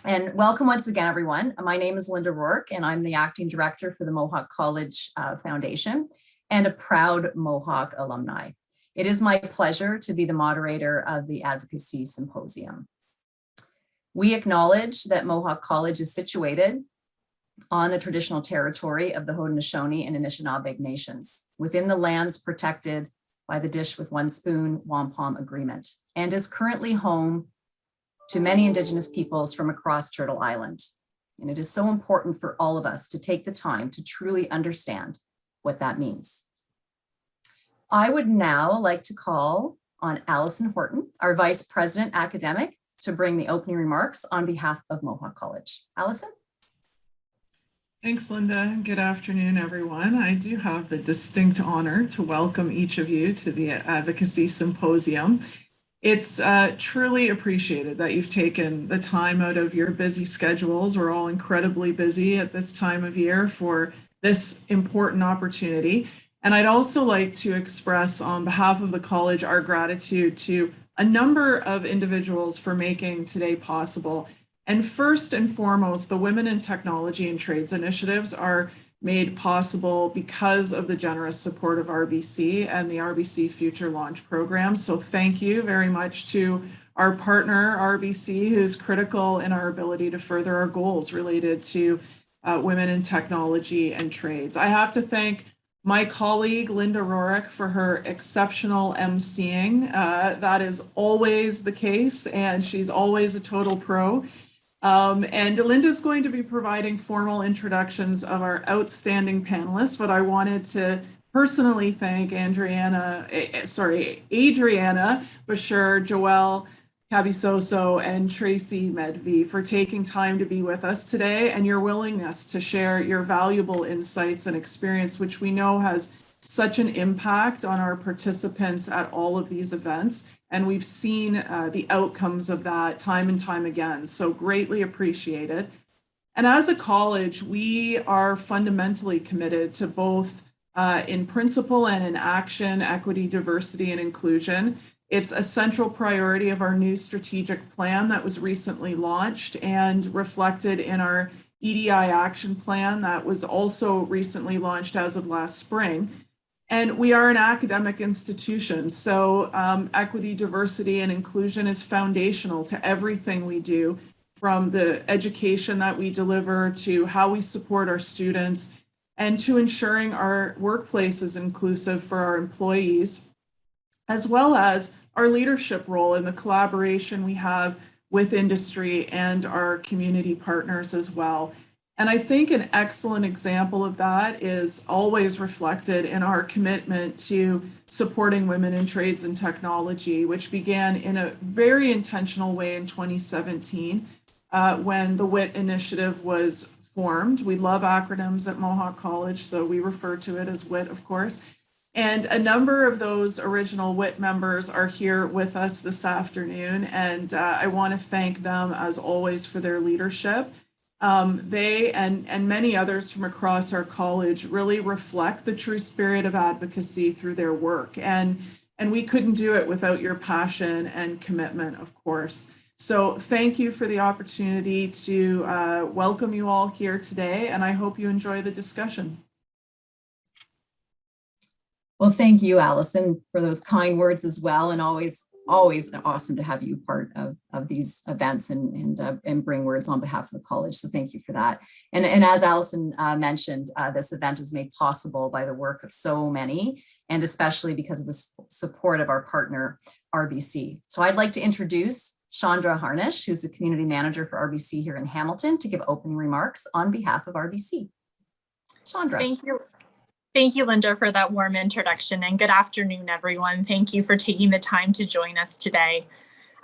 And welcome once again, everyone. My name is Linda Rourke, and I'm the acting director for the Mohawk College Foundation and a proud Mohawk alumni. It is my pleasure to be the moderator of the Advocacy Symposium. We acknowledge that Mohawk College is situated on the traditional territory of the Haudenosaunee and Anishinaabe nations, within the lands protected by the Dish with One Spoon Wampum Agreement, and is currently home to many Indigenous peoples from across Turtle Island. And it is so important for all of us to take the time to truly understand what that means. I would now like to call on Alison Horton, our Vice President Academic, to bring the opening remarks on behalf of Mohawk College. Alison? Thanks, Linda. Good afternoon, everyone. I do have the distinct honor to welcome each of you to the Advocacy Symposium. It's truly appreciated that you've taken the time out of your busy schedules. We're all incredibly busy at this time of year for this important opportunity. And I'd also like to express on behalf of the college our gratitude to a number of individuals for making today possible. And first and foremost, the Women in Technology and Trades initiatives are made possible because of the generous support of RBC and the RBC Future Launch program. So thank you very much to our partner, RBC, who's critical in our ability to further our goals related to women in technology and trades. I have to thank my colleague, Linda Rourke, for her exceptional emceeing. That is always the case, and she's always a total pro. And Linda's going to be providing formal introductions of our outstanding panelists, but I wanted to personally thank Adrianna, Bozur, Joelle, Kabisoso, and Tracy Medve for taking time to be with us today and your willingness to share your valuable insights and experience, which we know has such an impact on our participants at all of these events. And we've seen the outcomes of that time and time again, so greatly appreciated. And as a college, we are fundamentally committed to both in principle and in action, equity, diversity, and inclusion. It's a central priority of our new strategic plan that was recently launched and reflected in our EDI action plan that was also recently launched as of last spring. And we are an academic institution, so equity, diversity, and inclusion is foundational to everything we do, from the education that we deliver to how we support our students and to ensuring our workplace is inclusive for our employees, as well as our leadership role in the collaboration we have with industry and our community partners as well. And I think an excellent example of that is always reflected in our commitment to supporting women in trades and technology, which began in a very intentional way in 2017 when the WIT initiative was formed. We love acronyms at Mohawk College, so we refer to it as WIT, of course. And a number of those original WIT members are here with us this afternoon, and I want to thank them, as always, for their leadership. They and many others from across our college really reflect the true spirit of advocacy through their work. And we couldn't do it without your passion and commitment, of course. So thank you for the opportunity to welcome you all here today, and I hope you enjoy the discussion. Well, thank you, Alison, for those kind words as well, and always awesome to have you part of these events and bring words on behalf of the college. So thank you for that. And as Alison mentioned, this event is made possible by the work of so many, and especially because of the support of our partner, RBC. So I'd like to introduce Chandra Harnish, who's the community manager for RBC here in Hamilton, to give opening remarks on behalf of RBC. Chandra. Thank you. Thank you, Linda, for that warm introduction, and good afternoon, everyone. Thank you for taking the time to join us today.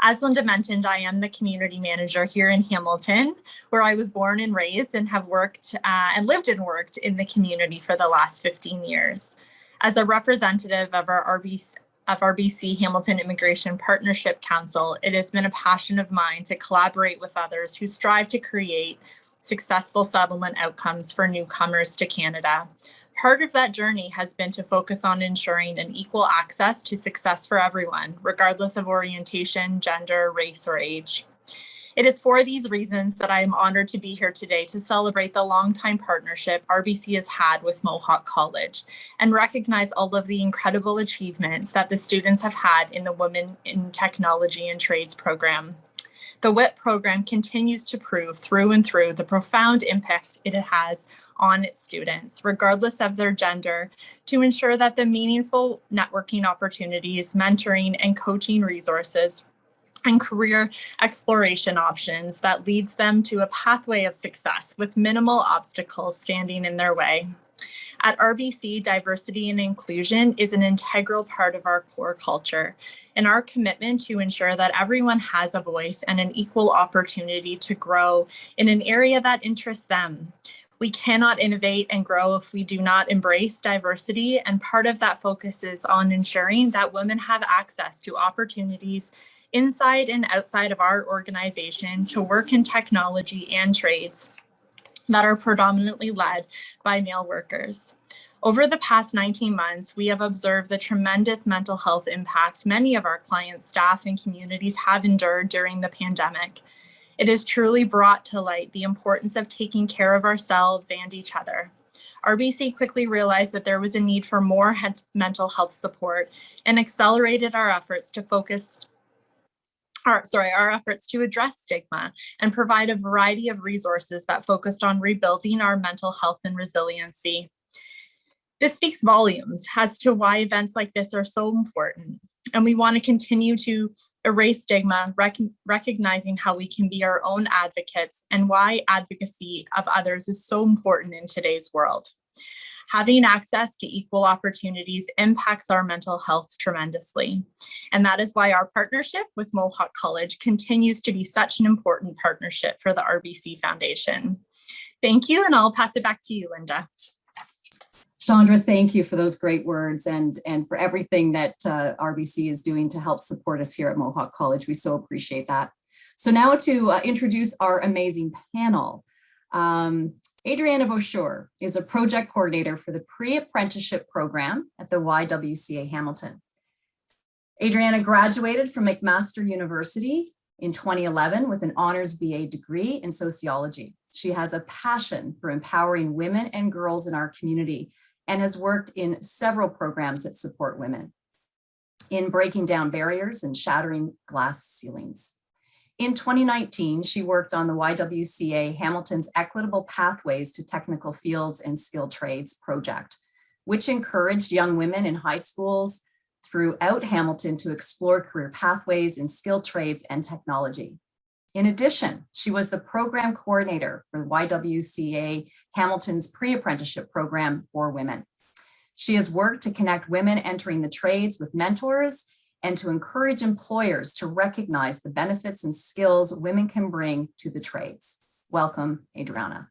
As Linda mentioned, I am the community manager here in Hamilton, where I was born and raised and have worked and lived and worked in the community for the last 15 years. As a representative of our RBC Hamilton Immigration Partnership Council, it has been a passion of mine to collaborate with others who strive to create successful settlement outcomes for newcomers to Canada. Part of that journey has been to focus on ensuring an equal access to success for everyone, regardless of orientation, gender, race, or age. It is for these reasons that I am honored to be here today to celebrate the longtime partnership RBC has had with Mohawk College and recognize all of the incredible achievements that the students have had in the Women in Technology and Trades program. The WIT program continues to prove through and through the profound impact it has on its students, regardless of their gender, to ensure that the meaningful networking opportunities, mentoring, and coaching resources and career exploration options that leads them to a pathway of success with minimal obstacles standing in their way. At RBC, diversity and inclusion is an integral part of our core culture and our commitment to ensure that everyone has a voice and an equal opportunity to grow in an area that interests them. We cannot innovate and grow if we do not embrace diversity, and part of that focus is on ensuring that women have access to opportunities inside and outside of our organization to work in technology and trades that are predominantly led by male workers. Over the past 19 months, we have observed the tremendous mental health impact many of our clients, staff, and communities have endured during the pandemic. It has truly brought to light the importance of taking care of ourselves and each other. RBC quickly realized that there was a need for more mental health support and accelerated our efforts to address stigma and provide a variety of resources that focused on rebuilding our mental health and resiliency. This speaks volumes as to why events like this are so important. And we want to continue to erase stigma, recognizing how we can be our own advocates and why advocacy of others is so important in today's world. Having access to equal opportunities impacts our mental health tremendously. And that is why our partnership with Mohawk College continues to be such an important partnership for the RBC Foundation. Thank you, and I'll pass it back to you, Linda. Shaundra, thank you for those great words and for everything that RBC is doing to help support us here at Mohawk College. We so appreciate that. So now to introduce our amazing panel. Adrianna Bozur is a project coordinator for the Pre-Apprenticeship program at the YWCA Hamilton. Adrianna graduated from McMaster University in 2011 with an honors BA degree in sociology. She has a passion for empowering women and girls in our community and has worked in several programs that support women in breaking down barriers and shattering glass ceilings. In 2019, she worked on the YWCA Hamilton's Equitable Pathways to Technical Fields and Skilled Trades project, which encouraged young women in high schools throughout Hamilton to explore career pathways in skilled trades and technology. In addition, she was the program coordinator for YWCA Hamilton's pre-apprenticeship program for women. She has worked to connect women entering the trades with mentors and to encourage employers to recognize the benefits and skills women can bring to the trades. Welcome, Adrianna.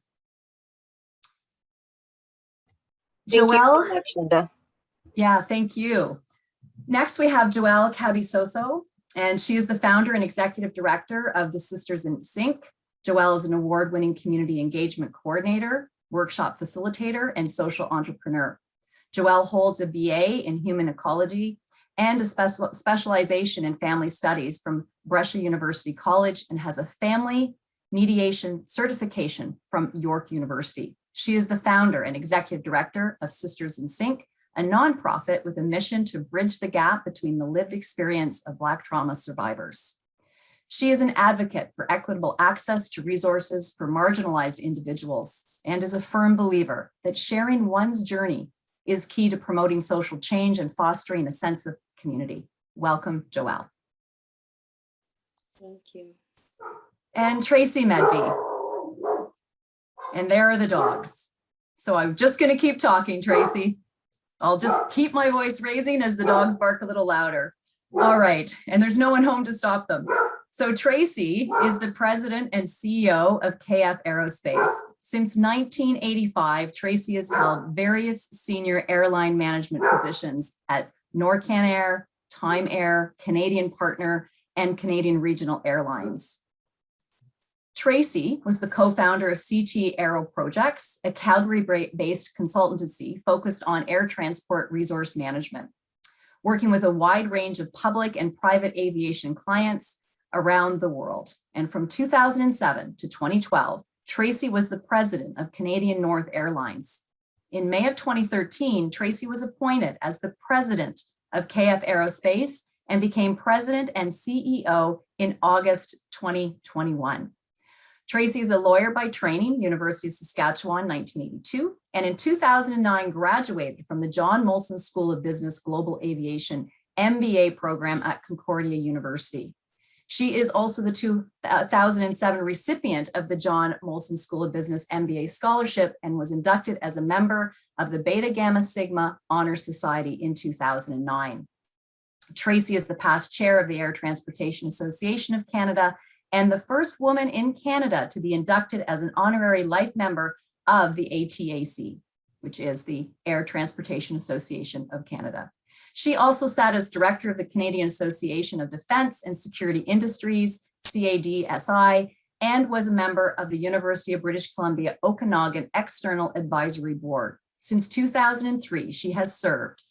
Joelle. Thank you so much, Linda. Yeah, thank you. Next, we have Joelle Kabisoso, and she is the founder and executive director of the Sisters in Sync. Joelle is an award-winning community engagement coordinator, workshop facilitator, and social entrepreneur. Joelle holds a BA in human ecology and a specialization in family studies from Brescia University College and has a family mediation certification from York University. She is the founder and executive director of Sisters in Sync, a nonprofit with a mission to bridge the gap between the lived experience of Black trauma survivors. She is an advocate for equitable access to resources for marginalized individuals and is a firm believer that sharing one's journey is key to promoting social change and fostering a sense of community. Welcome, Joelle. Thank you. And Tracy Medve. And there are the dogs. So I'm just going to keep talking, Tracy. I'll just keep my voice raising as the dogs bark a little louder. All right, and there's no one home to stop them. So Tracy is the president and CEO of KF Aerospace. Since 1985, Tracy has held various senior airline management positions at Norcan Air, Time Air, Canadian Partner, and Canadian Regional Airlines. Tracy was the co-founder of CT Aero Projects, a Calgary-based consultancy focused on air transport resource management. Working with a wide range of public and private aviation clients, around the world. And from 2007 to 2012, Tracy was the president of Canadian North Airlines. In May of 2013, Tracy was appointed as the president of KF Aerospace and became president and CEO in August 2021. Tracy is a lawyer by training, University of Saskatchewan, 1982, and in 2009 graduated from the John Molson School of Business Global Aviation MBA program at Concordia University. She is also the 2007 recipient of the John Molson School of Business MBA scholarship and was inducted as a member of the Beta Gamma Sigma Honor Society in 2009. Tracy is the past chair of the Air Transportation Association of Canada and the first woman in Canada to be inducted as an honorary life member of the ATAC, which is the Air Transportation Association of Canada. She also sat as director of the Canadian Association of Defence and Security Industries, CADSI, and was a member of the University of British Columbia Okanagan External Advisory Board. Since 2003, she has served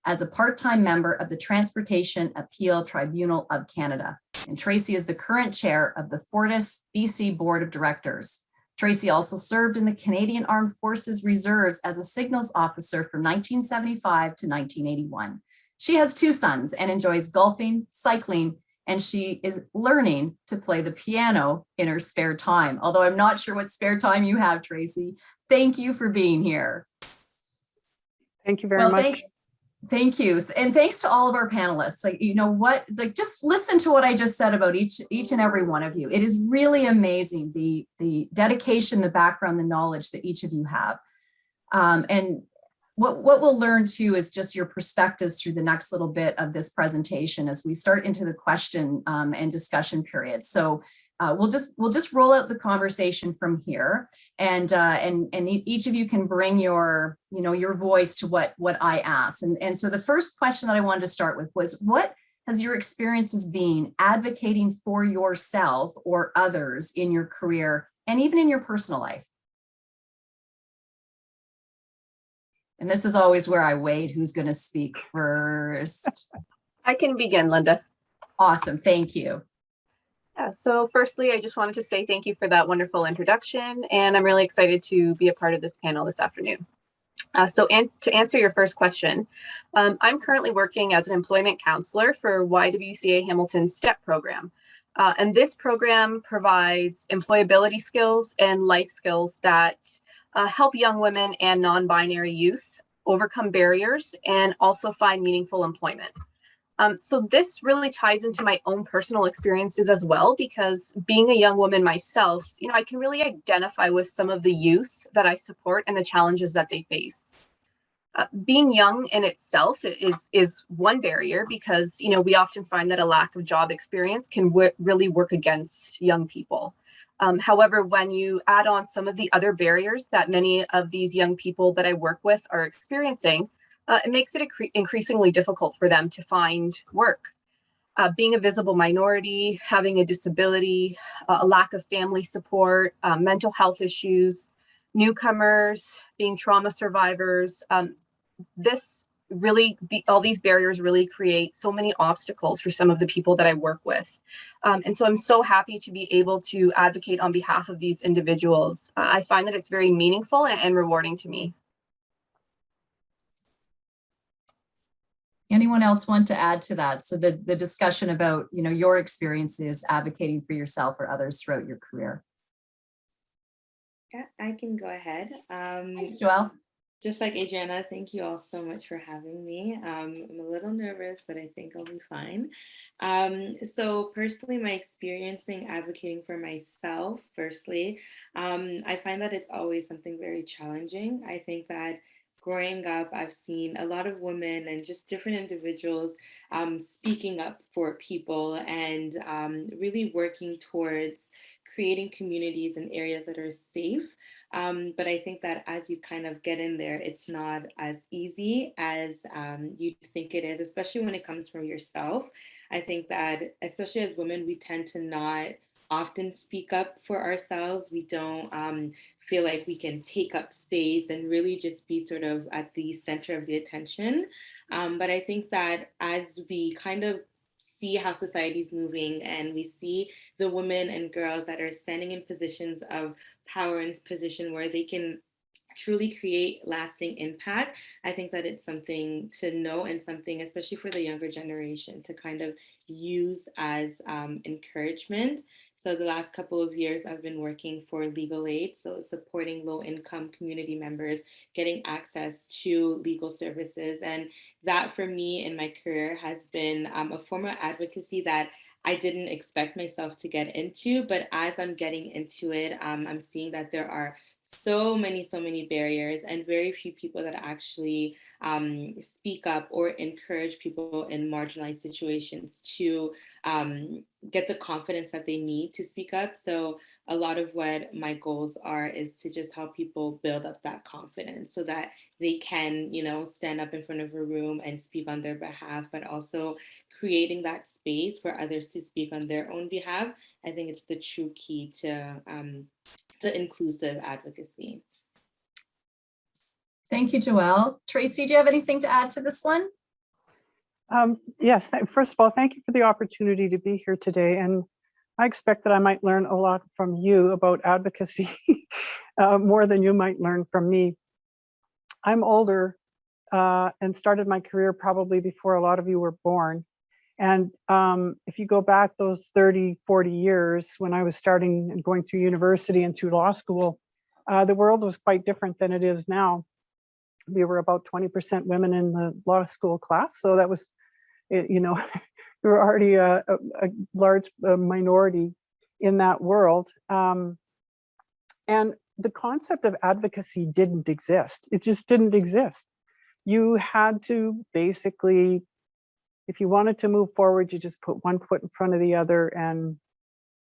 as a part-time member of the Transportation Appeal Tribunal of Canada. And Tracy is the current chair of the Fortis BC Board of Directors. Tracy also served in the Canadian Armed Forces Reserves as a signals officer from 1975 to 1981. She has 2 sons and enjoys golfing, cycling, and she is learning to play the piano in her spare time. Although I'm not sure what spare time you have, Tracy. Thank you for being here. Thank you very much. Thank you. And thanks to all of our panelists. Like, you know what, like just listen to what I just said about each and every one of you. It is really amazing, the dedication, the background, the knowledge that each of you have. And what we'll learn too is just your perspectives through the next little bit of this presentation as we start into the question and discussion period. So we'll just roll out the conversation from here, and each of you can bring your voice to what I asked. And so the first question that I wanted to start with was, what has your experiences been advocating for yourself or others in your career and even in your personal life? And this is always where I wait. Who's going to speak first? I can begin, Linda. Awesome. Thank you. Yeah, so firstly, I just wanted to say thank you for that wonderful introduction, and I'm really excited to be a part of this panel this afternoon. To answer your first question, I'm currently working as an employment counselor for YWCA Hamilton's STEP program. And this program provides employability skills and life skills that help young women and non-binary youth overcome barriers and also find meaningful employment. So this really ties into my own personal experiences as well, because being a young woman myself, I can really identify with some of the youth that I support and the challenges that they face. Being young in itself is one barrier, because, we often find that a lack of job experience can really work against young people. However, when you add on some of the other barriers that many of these young people that I work with are experiencing, it makes it increasingly difficult for them to find work. Being a visible minority, having a disability, a lack of family support, mental health issues, newcomers, being trauma survivors, all these barriers really create so many obstacles for some of the people that I work with. And so I'm so happy to be able to advocate on behalf of these individuals. I find that it's very meaningful and rewarding to me. Anyone else want to add to that? So the discussion about, your experiences advocating for yourself or others throughout your career. Yeah, I can go ahead. Thanks, Joelle. Just like Adrianna, thank you all so much for having me. I'm a little nervous, but I think I'll be fine. So personally, my experiencing advocating for myself, firstly, I find that it's always something very challenging. I think that growing up, I've seen a lot of women and just different individuals speaking up for people and really working towards creating communities and areas that are safe. But I think that as you kind of get in there, it's not as easy as you think it is, especially when it comes from yourself. I think that especially as women, we tend to not often speak up for ourselves. We don't feel like we can take up space and really just be sort of at the center of the attention. But I think that as we kind of see how society's moving, and we see the women and girls that are standing in positions of power and position where they can truly create lasting impact. I think that it's something to know, and something, especially for the younger generation, to kind of use as encouragement. So the last couple of years, I've been working for legal aid, so supporting low-income community members getting access to legal services. And that, for me in my career, has been a form of advocacy that I didn't expect myself to get into. But as I'm getting into it, I'm seeing that there are so many barriers, and very few people that actually speak up or encourage people in marginalized situations to get the confidence that they need to speak up. So a lot of what my goals are is to just help people build up that confidence so that they can, stand up in front of a room and speak on their behalf, but also creating that space for others to speak on their own behalf. I think it's the true key to inclusive advocacy. Thank you, Joelle. Tracy, do you have anything to add to this one? Yes, first of all, thank you for the opportunity to be here today. And I expect that I might learn a lot from you about advocacy, more than you might learn from me. I'm older and started my career probably before a lot of you were born. And if you go back those 30, 40 years when I was starting and going through university and through law school, the world was quite different than it is now. We were about 20% women in the law school class. So that was, we were already a large minority in that world. And the concept of advocacy didn't exist. It just didn't exist. You had to basically, if you wanted to move forward, you just put one foot in front of the other and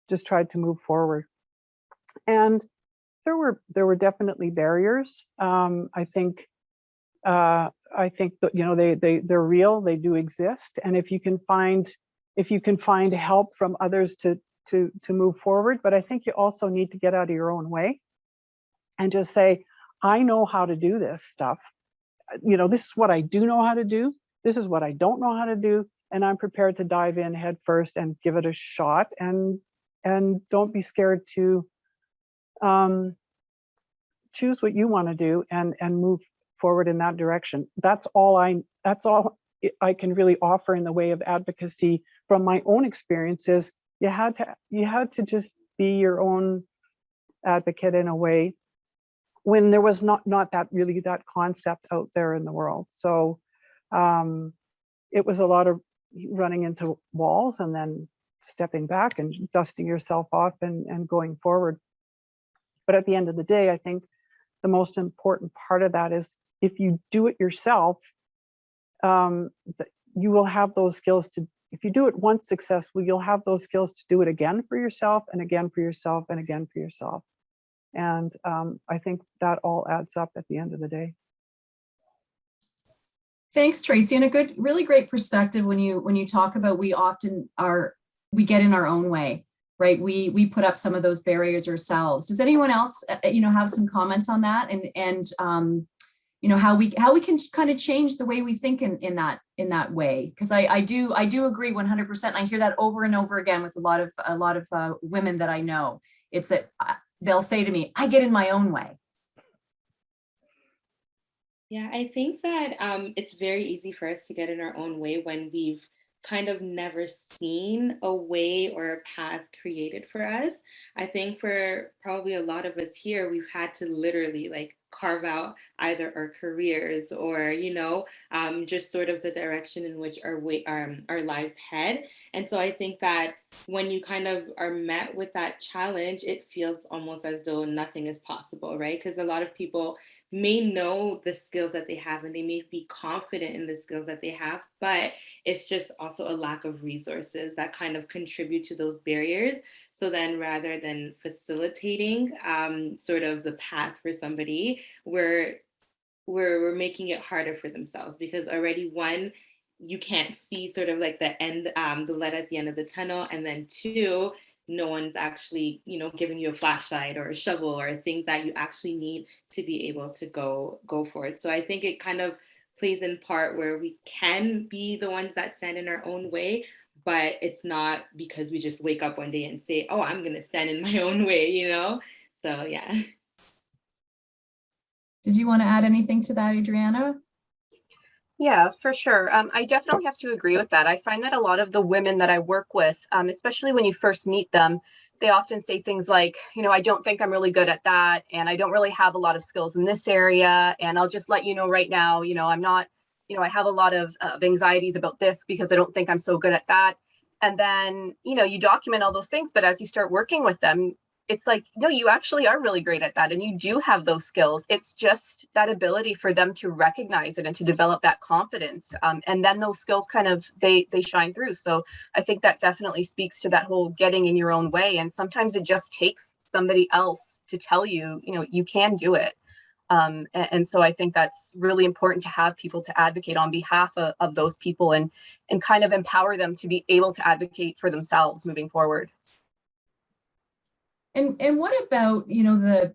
just tried to move forward. And there were definitely barriers. I think that, they're real. They do exist. And if you can find help from others to move forward, but I think you also need to get out of your own way and just say, I know how to do this stuff. This is what I do know how to do. This is what I don't know how to do, and I'm prepared to dive in head first and give it a shot. And don't be scared to choose what you want to do and move forward in that direction. That's all I can really offer in the way of advocacy from my own experiences. You had to just be your own advocate in a way when there was not that concept out there in the world. So it was a lot of running into walls and then stepping back and dusting yourself off and going forward. But at the end of the day, I think the most important part of that is if you do it yourself, you will have those skills to, if you do it once successfully, you'll have those skills to do it again for yourself and again for yourself and again for yourself. And I think that all adds up at the end of the day. Thanks, Tracy. And a really great perspective when you talk about we get in our own way, right? We put up some of those barriers ourselves. Does anyone else, have some comments on that and how we can kind of change the way we think in that way? Because I do agree 100%. I hear that over and over again with a lot of women that I know. It's that they'll say to me, I get in my own way. Yeah, I think that it's very easy for us to get in our own way when we've kind of never seen a way or a path created for us. I think for probably a lot of us here, we've had to literally carve out either our careers or, just sort of the direction in which our lives head. And so I think that when you kind of are met with that challenge, it feels almost as though nothing is possible, right? Because a lot of people may know the skills that they have and they may be confident in the skills that they have, but it's just also a lack of resources that kind of contribute to those barriers. So then rather than facilitating sort of the path for somebody, we're making it harder for themselves because already one, you can't see sort of the end, the light at the end of the tunnel. And then two, no one's actually, giving you a flashlight or a shovel or things that you actually need to be able to go for it. So I think it kind of plays in part where we can be the ones that stand in our own way, but it's not because we just wake up one day and say, oh, I'm going to stand in my own way, you know? So yeah. Did you want to add anything to that, Adrianna? Yeah, for sure. I definitely have to agree with that. I find that a lot of the women that I work with, especially when you first meet them, they often say things like, you know, I don't think I'm really good at that, and I don't really have a lot of skills in this area. And I'll just let you know right now, you know, I'm not, you know, I have a lot of anxieties about this because I don't think I'm so good at that. And then, you know, you document all those things, but as you start working with them, it's like, no, you actually are really great at that. And you do have those skills. It's just that ability for them to recognize it and to develop that confidence. And then those skills kind of, they shine through. So I think that definitely speaks to that whole getting in your own way. And sometimes it just takes somebody else to tell you, you know, you can do it. And so I think that's really important to have people to advocate on behalf of those people and kind of empower them to be able to advocate for themselves moving forward. And what about, you know,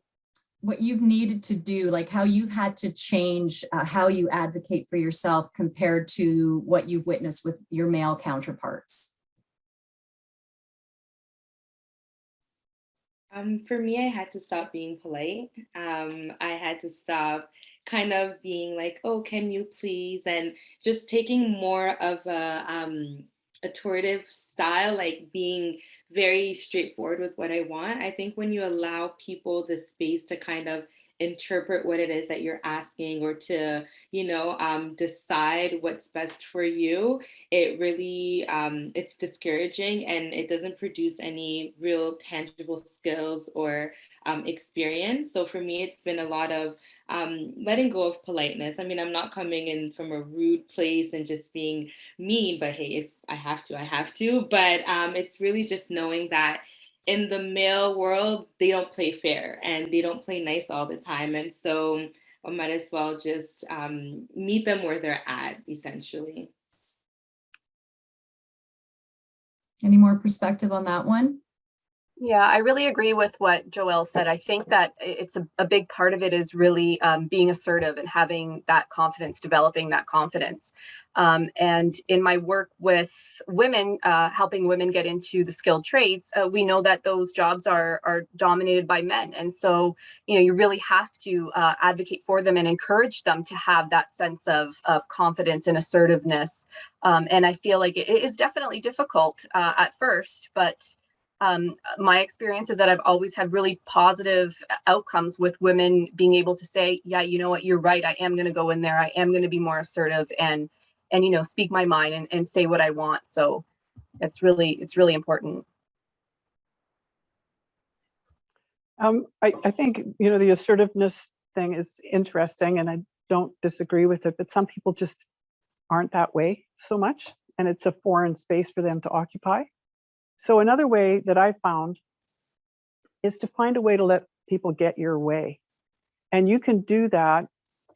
what you've needed to do, like how you've had to change how you advocate for yourself compared to what you've witnessed with your male counterparts? For me, I had to stop being polite. I had to stop kind of being like, oh, can you please? And just taking more of a authoritative style, like being very straightforward with what I want. I think when you allow people the space to kind of interpret what it is that you're asking, or to, you know, decide what's best for you, it really, it's discouraging, and it doesn't produce any real tangible skills or experience. So for me, it's been a lot of letting go of politeness. I mean, I'm not coming in from a rude place and just being mean, but hey, if I have to, I have to. But it's really just knowing that in the male world, they don't play fair and they don't play nice all the time. And so I might as well just meet them where they're at, essentially. Any more perspective on that one? Yeah, I really agree with what Joelle said. I think that it's a big part of it is really being assertive and having that confidence, developing that confidence. And in my work with women, helping women get into the skilled trades, we know that those jobs are dominated by men. And so, you know, you really have to advocate for them and encourage them to have that sense of confidence and assertiveness. And I feel like it is definitely difficult at first, but my experience is that I've always had really positive outcomes with women being able to say, yeah, you know what, you're right. I am going to go in there. I am going to be more assertive and, you know, speak my mind and say what I want. So it's really important. I think, you know, the assertiveness thing is interesting and I don't disagree with it, but some people just aren't that way so much. And it's a foreign space for them to occupy. So another way that I found is to find a way to let people get your way. And you can do that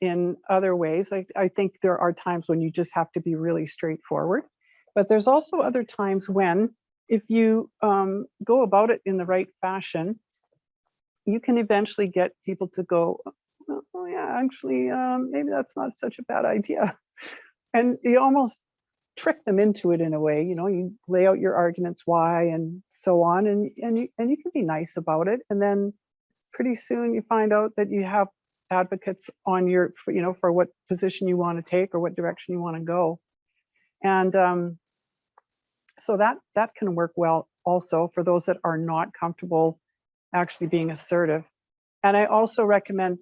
in other ways. I think there are times when you just have to be really straightforward, but there's also other times when, if you go about it in the right fashion, you can eventually get people to go, oh yeah, actually, maybe that's not such a bad idea. And you almost trick them into it in a way. You know, you lay out your arguments why and so on, and you can be nice about it, and then pretty soon you find out that you have advocates on your, you know, for what position you want to take or what direction you want to go. And so that can work well also for those that are not comfortable actually being assertive. And I also recommend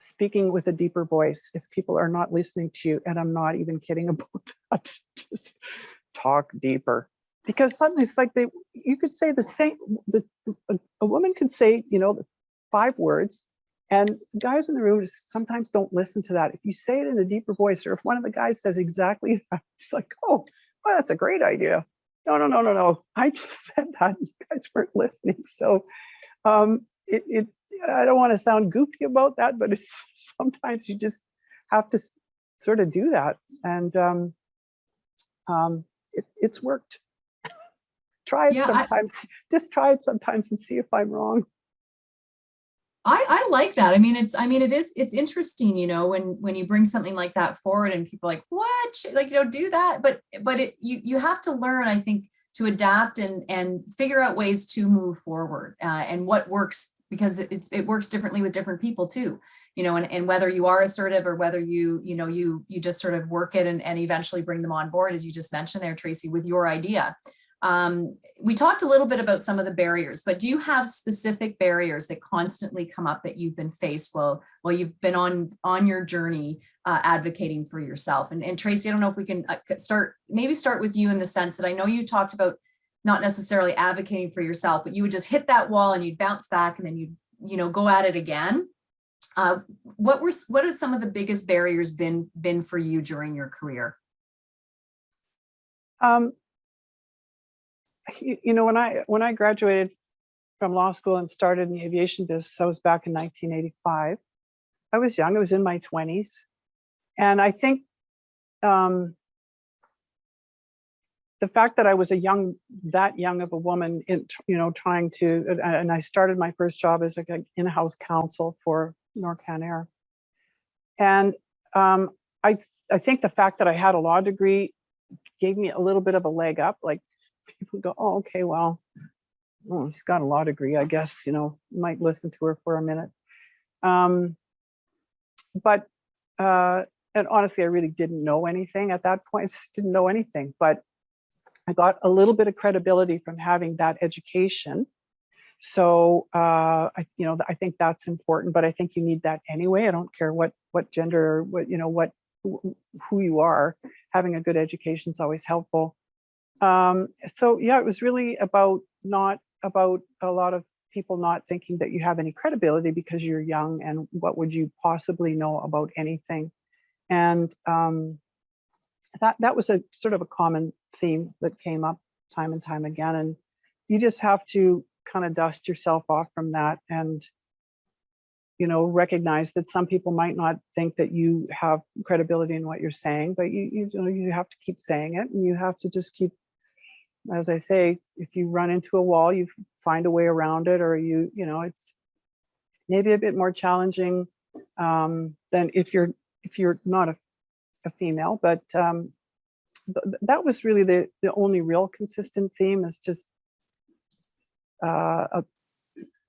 speaking with a deeper voice if people are not listening to you, and I'm not even kidding about that. Just talk deeper, because suddenly it's like you could say the same, a woman could say, you know, 5 words, and guys in the room sometimes don't listen to that. If you say it in a deeper voice, or if one of the guys says exactly that, it's like, oh, well, that's a great idea. No, I just said that, you guys weren't listening. So I don't want to sound goofy about that, but it's sometimes you just have to sort of do that. And it's worked. Try it sometimes. Just try it sometimes and see if I'm wrong. I like that. I mean, it's interesting, you know, when you bring something like that forward and people are like, what? Like, you know, do that. But you have to learn, I think, to adapt and figure out ways to move forward and what works, because it works differently with different people too, you know, and whether you are assertive or whether you just sort of work it and eventually bring them on board, as you just mentioned there, Tracy, with your idea. We talked a little bit about some of the barriers, but do you have specific barriers that constantly come up that you've been faced while you've been on your journey advocating for yourself? And Tracy, I don't know if we can start with you, in the sense that I know you talked about not necessarily advocating for yourself, but you would just hit that wall and you'd bounce back and then you'd go at it again. What are some of the biggest barriers been for you during your career? You know, when I graduated from law school and started in the aviation business, I was back in 1985. I was young, I was in my 20s. And I think the fact that I was that young of a woman, trying to, and I started my first job as an in-house counsel for Norcan Air. And I think the fact that I had a law degree gave me a little bit of a leg up. Like, people go, oh, okay, well, she's got a law degree, I guess, might listen to her for a minute. But and honestly, I really didn't know anything at that point. I just didn't know anything, but I got a little bit of credibility from having that education. So I think that's important, but I think you need that anyway. I don't care what gender, who you are. Having a good education is always helpful. So yeah, it was really not about a lot of people not thinking that you have any credibility because you're young and what would you possibly know about anything. And that was a sort of a common theme that came up time and time again. And you just have to kind of dust yourself off from that and, recognize that some people might not think that you have credibility in what you're saying, but you have to keep saying it, and you have to just keep, as I say, if you run into a wall, you find a way around it, or it's maybe a bit more challenging than if you're not a female. But that was really the only real consistent theme, is just a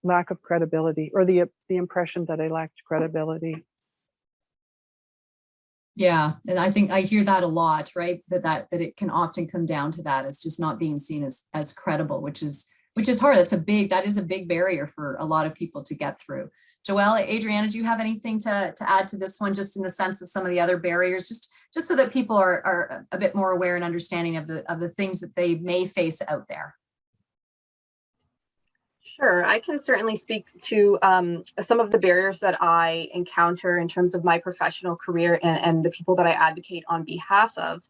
lack of credibility, or the impression that I lacked credibility. Yeah, and I think I hear that a lot, right? That it can often come down to that. It's just not being seen as credible, which is hard. That is a big barrier for a lot of people to get through. Joelle, Adrianna, do you have anything to add to this one, just in the sense of some of the other barriers, just so that people are a bit more aware and understanding of the things that they may face out there? Sure, I can certainly speak to some of the barriers that I encounter in terms of my professional career and the people that I advocate on behalf of.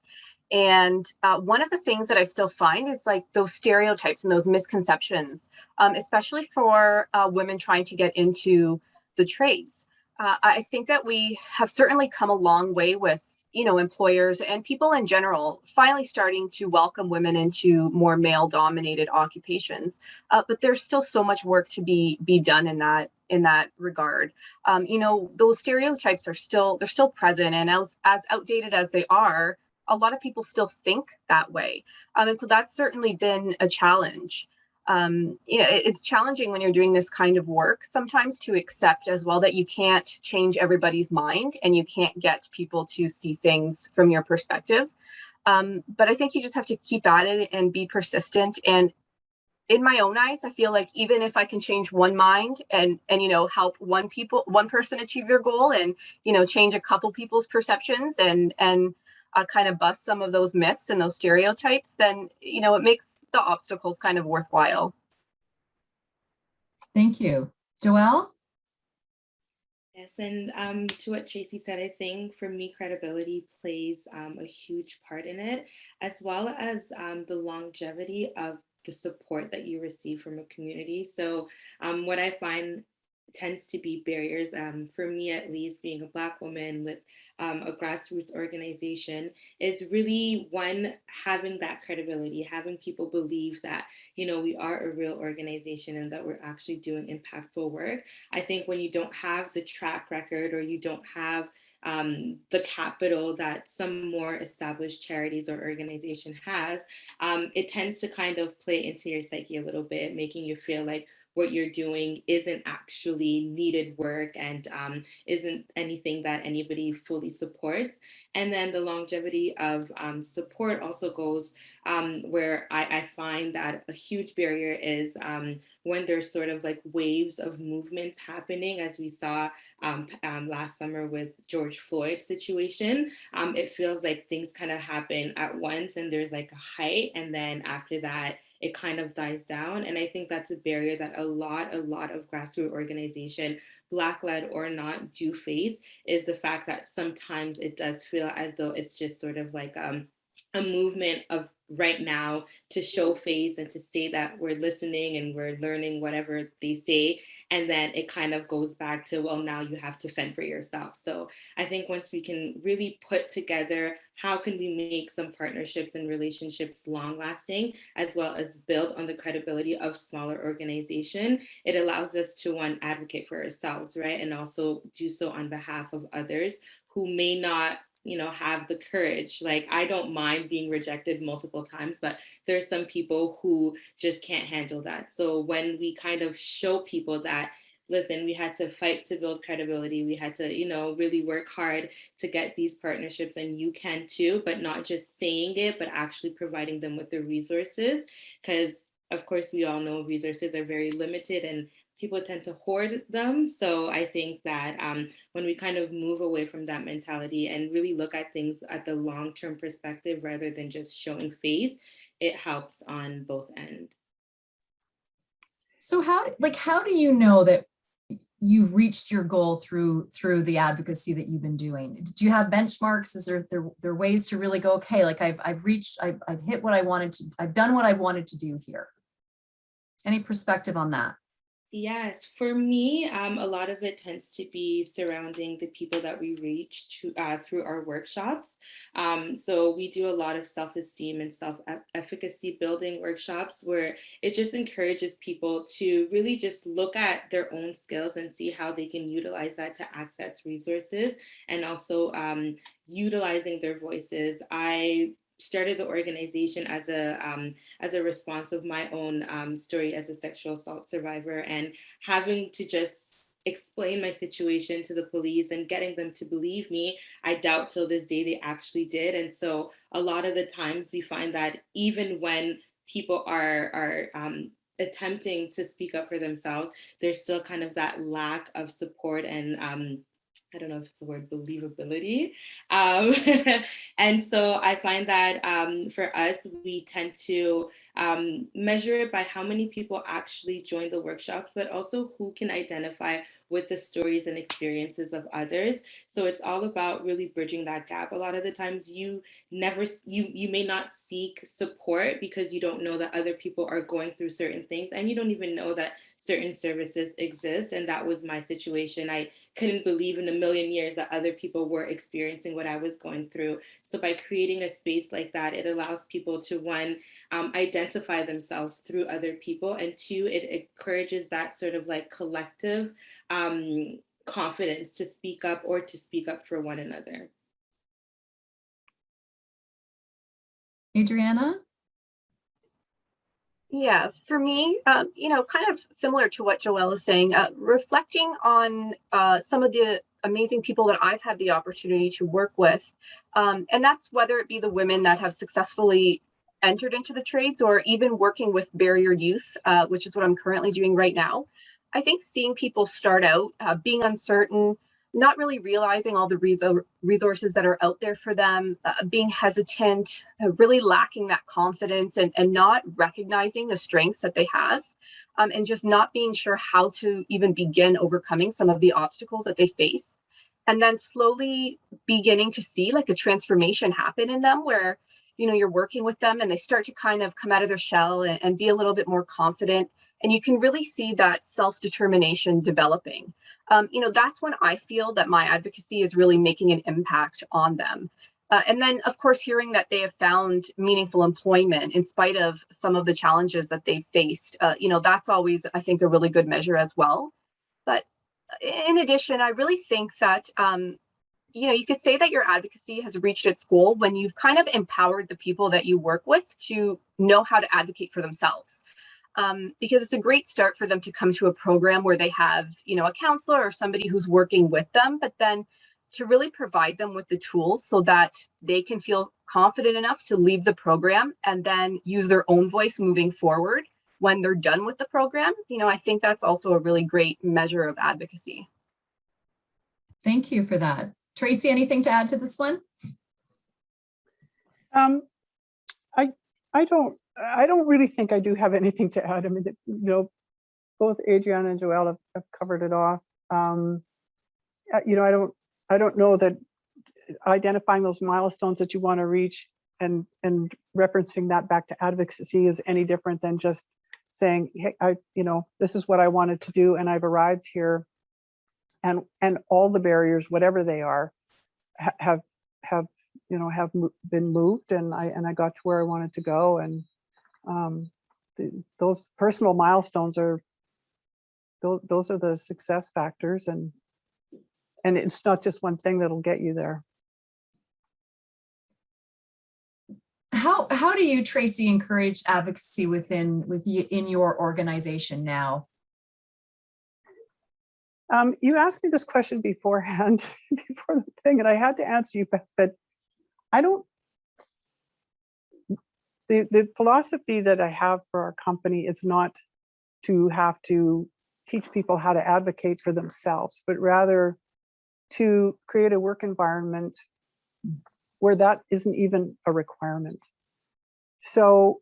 And one of the things that I still find is like those stereotypes and those misconceptions, especially for women trying to get into the trades. I think that we have certainly come a long way with employers and people in general finally starting to welcome women into more male-dominated occupations, but there's still so much work to be done in that regard. Those stereotypes are still present, and as outdated as they are, a lot of people still think that way, and so that's certainly been a challenge. It's challenging when you're doing this kind of work sometimes to accept as well that you can't change everybody's mind and you can't get people to see things from your perspective. But I think you just have to keep at it and be persistent. And in my own eyes, I feel like even if I can change one mind and help one person achieve their goal, and change a couple people's perceptions and kind of bust some of those myths and those stereotypes, then it makes the obstacles kind of worthwhile. Thank you. Joelle? Yes, and to what Tracy said, I think for me, credibility plays a huge part in it, as well as the longevity of the support that you receive from a community. So what I find tends to be barriers, for me at least, being a Black woman with a grassroots organization, is really one, having that credibility, having people believe that, you know, we are a real organization and that we're actually doing impactful work. I think when you don't have the track record, or you don't have the capital that some more established charities or organization has, it tends to kind of play into your psyche a little bit, making you feel like what you're doing isn't actually needed work, and isn't anything that anybody fully supports. And then the longevity of support also goes where I find that a huge barrier is when there's sort of like waves of movements happening, as we saw last summer with George Floyd situation. It feels like things kind of happen at once, and there's like a height, and then after that, it kind of dies down. And I think that's a barrier that a lot of grassroots organization, Black-led or not, do face, is the fact that sometimes it does feel as though it's just sort of like a movement of right now to show face and to say that we're listening and we're learning whatever they say. And then it kind of goes back to, well, now you have to fend for yourself. So I think once we can really put together, how can we make some partnerships and relationships long lasting, as well as build on the credibility of smaller organization, it allows us to, one, advocate for ourselves, right? And also do so on behalf of others who may not, you know, have the courage. Like, I don't mind being rejected multiple times, but there's some people who just can't handle that. So when we kind of show people that, listen, we had to fight to build credibility, we had to, you know, really work hard to get these partnerships, and you can too, but not just saying it, but actually providing them with the resources. Because of course, we all know resources are very limited and people tend to hoard them. So I think that when we kind of move away from that mentality and really look at things at the long-term perspective rather than just showing face, it helps on both ends. So how do you know that you've reached your goal through the advocacy that you've been doing? Do you have benchmarks? Is there ways to really go, okay, like I've hit what I wanted to, I've done what I wanted to do here? Any perspective on that? Yes, for me, a lot of it tends to be surrounding the people that we reach through our workshops. So we do a lot of self-esteem and self-efficacy building workshops, where it just encourages people to really just look at their own skills and see how they can utilize that to access resources, and also utilizing their voices. I started the organization as a response of my own story as a sexual assault survivor, and having to just explain my situation to the police and getting them to believe me. I doubt till this day they actually did. And so a lot of the times we find that even when people are attempting to speak up for themselves, there's still kind of that lack of support and I don't know if it's the word believability. And so I find that for us, we tend to measure it by how many people actually join the workshops, but also who can identify with the stories and experiences of others. So it's all about really bridging that gap. A lot of the times you may not seek support because you don't know that other people are going through certain things, and you don't even know that certain services exist. And that was my situation. I couldn't believe in a million years that other people were experiencing what I was going through. So by creating a space like that, it allows people to, one, identify themselves through other people, and two, it encourages that sort of like collective confidence to speak up, or to speak up for one another. Adrianna? Yeah, for me, you know, kind of similar to what Joelle is saying, reflecting on some of the amazing people that I've had the opportunity to work with. And that's whether it be the women that have successfully entered into the trades, or even working with barrier youth, which is what I'm currently doing right now. I think seeing people start out being uncertain, not really realizing all the resources that are out there for them, being hesitant, really lacking that confidence, and not recognizing the strengths that they have, and just not being sure how to even begin overcoming some of the obstacles that they face. And then slowly beginning to see like a transformation happen in them, where, you know, you're working with them and they start to kind of come out of their shell and be a little bit more confident, And you can really see that self-determination developing. That's when I feel that my advocacy is really making an impact on them. And then, of course, hearing that they have found meaningful employment in spite of some of the challenges that they've faced, that's always, I think, a really good measure as well. But in addition, I really think that, you could say that your advocacy has reached its goal when you've kind of empowered the people that you work with to know how to advocate for themselves. Because it's a great start for them to come to a program where they have, a counselor or somebody who's working with them, but then to really provide them with the tools so that they can feel confident enough to leave the program and then use their own voice moving forward when they're done with the program. I think that's also a really great measure of advocacy. Thank you for that. Tracy, anything to add to this one? I don't really think I do have anything to add. I mean, both Adrianna and Joelle have covered it off. I don't know that identifying those milestones that you want to reach and referencing that back to advocacy is any different than just saying, hey, this is what I wanted to do and I've arrived here, and all the barriers, whatever they are, have been moved, and I got to where I wanted to go. And those personal milestones are those are the success factors, and it's not just one thing that'll get you there. How do you, Tracy, encourage advocacy in your organization now? You asked me this question beforehand, before the thing, and I had to answer you, but I don't. The philosophy that I have for our company is not to have to teach people how to advocate for themselves, but rather to create a work environment where that isn't even a requirement. So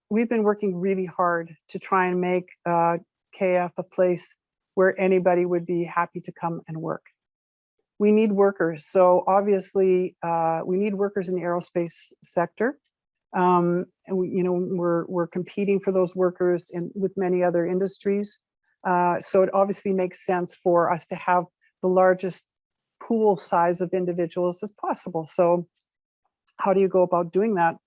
we've been working really hard to try and make KF a place where anybody would be happy to come and work. We need workers. So obviously we need workers in the aerospace sector. And we're competing for those workers with many other industries. So it obviously makes sense for us to have the largest pool size of individuals as possible. So how do you go about doing that?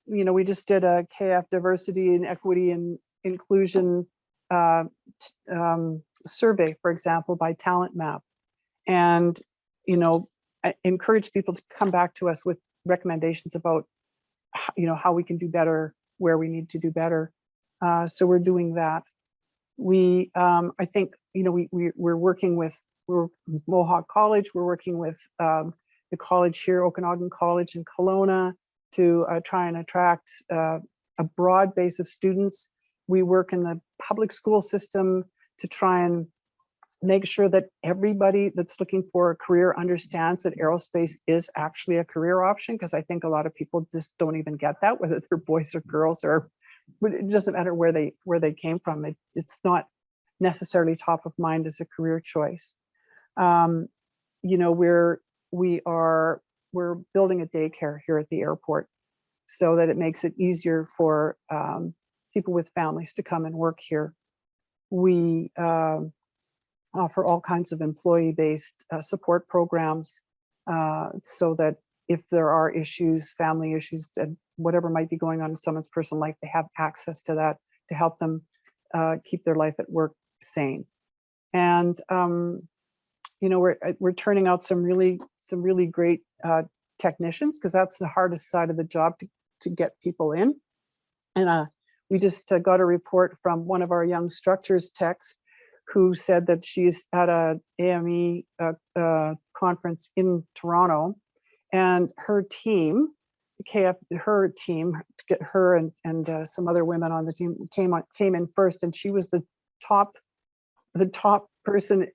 We just did a KF diversity and equity and inclusion survey, for example, by Talent Map. And, I encourage people to come back to us with recommendations about, how we can do better, where we need to do better. So we're doing that. I think, we're working with Mohawk College. We're working with the college here, Okanagan College in Kelowna, to try and attract a broad base of students. We work in the public school system to try and make sure that everybody that's looking for a career understands that aerospace is actually a career option, because I think a lot of people just don't even get that, whether they're boys or girls, or it doesn't matter where they came from. It's not necessarily top of mind as a career choice. We're building a daycare here at the airport so that it makes it easier for people with families to come and work here. We offer all kinds of employee-based support programs so that if there are issues, family issues, and whatever might be going on in someone's personal life, they have access to that to help them keep their life at work sane. And we're turning out some really great technicians, because that's the hardest side of the job, to get people in. And we just got a report from one of our young structures techs who said that she's at a AME conference in Toronto, and her team, her team, to get her and some other women on the team came in first, and she was the top person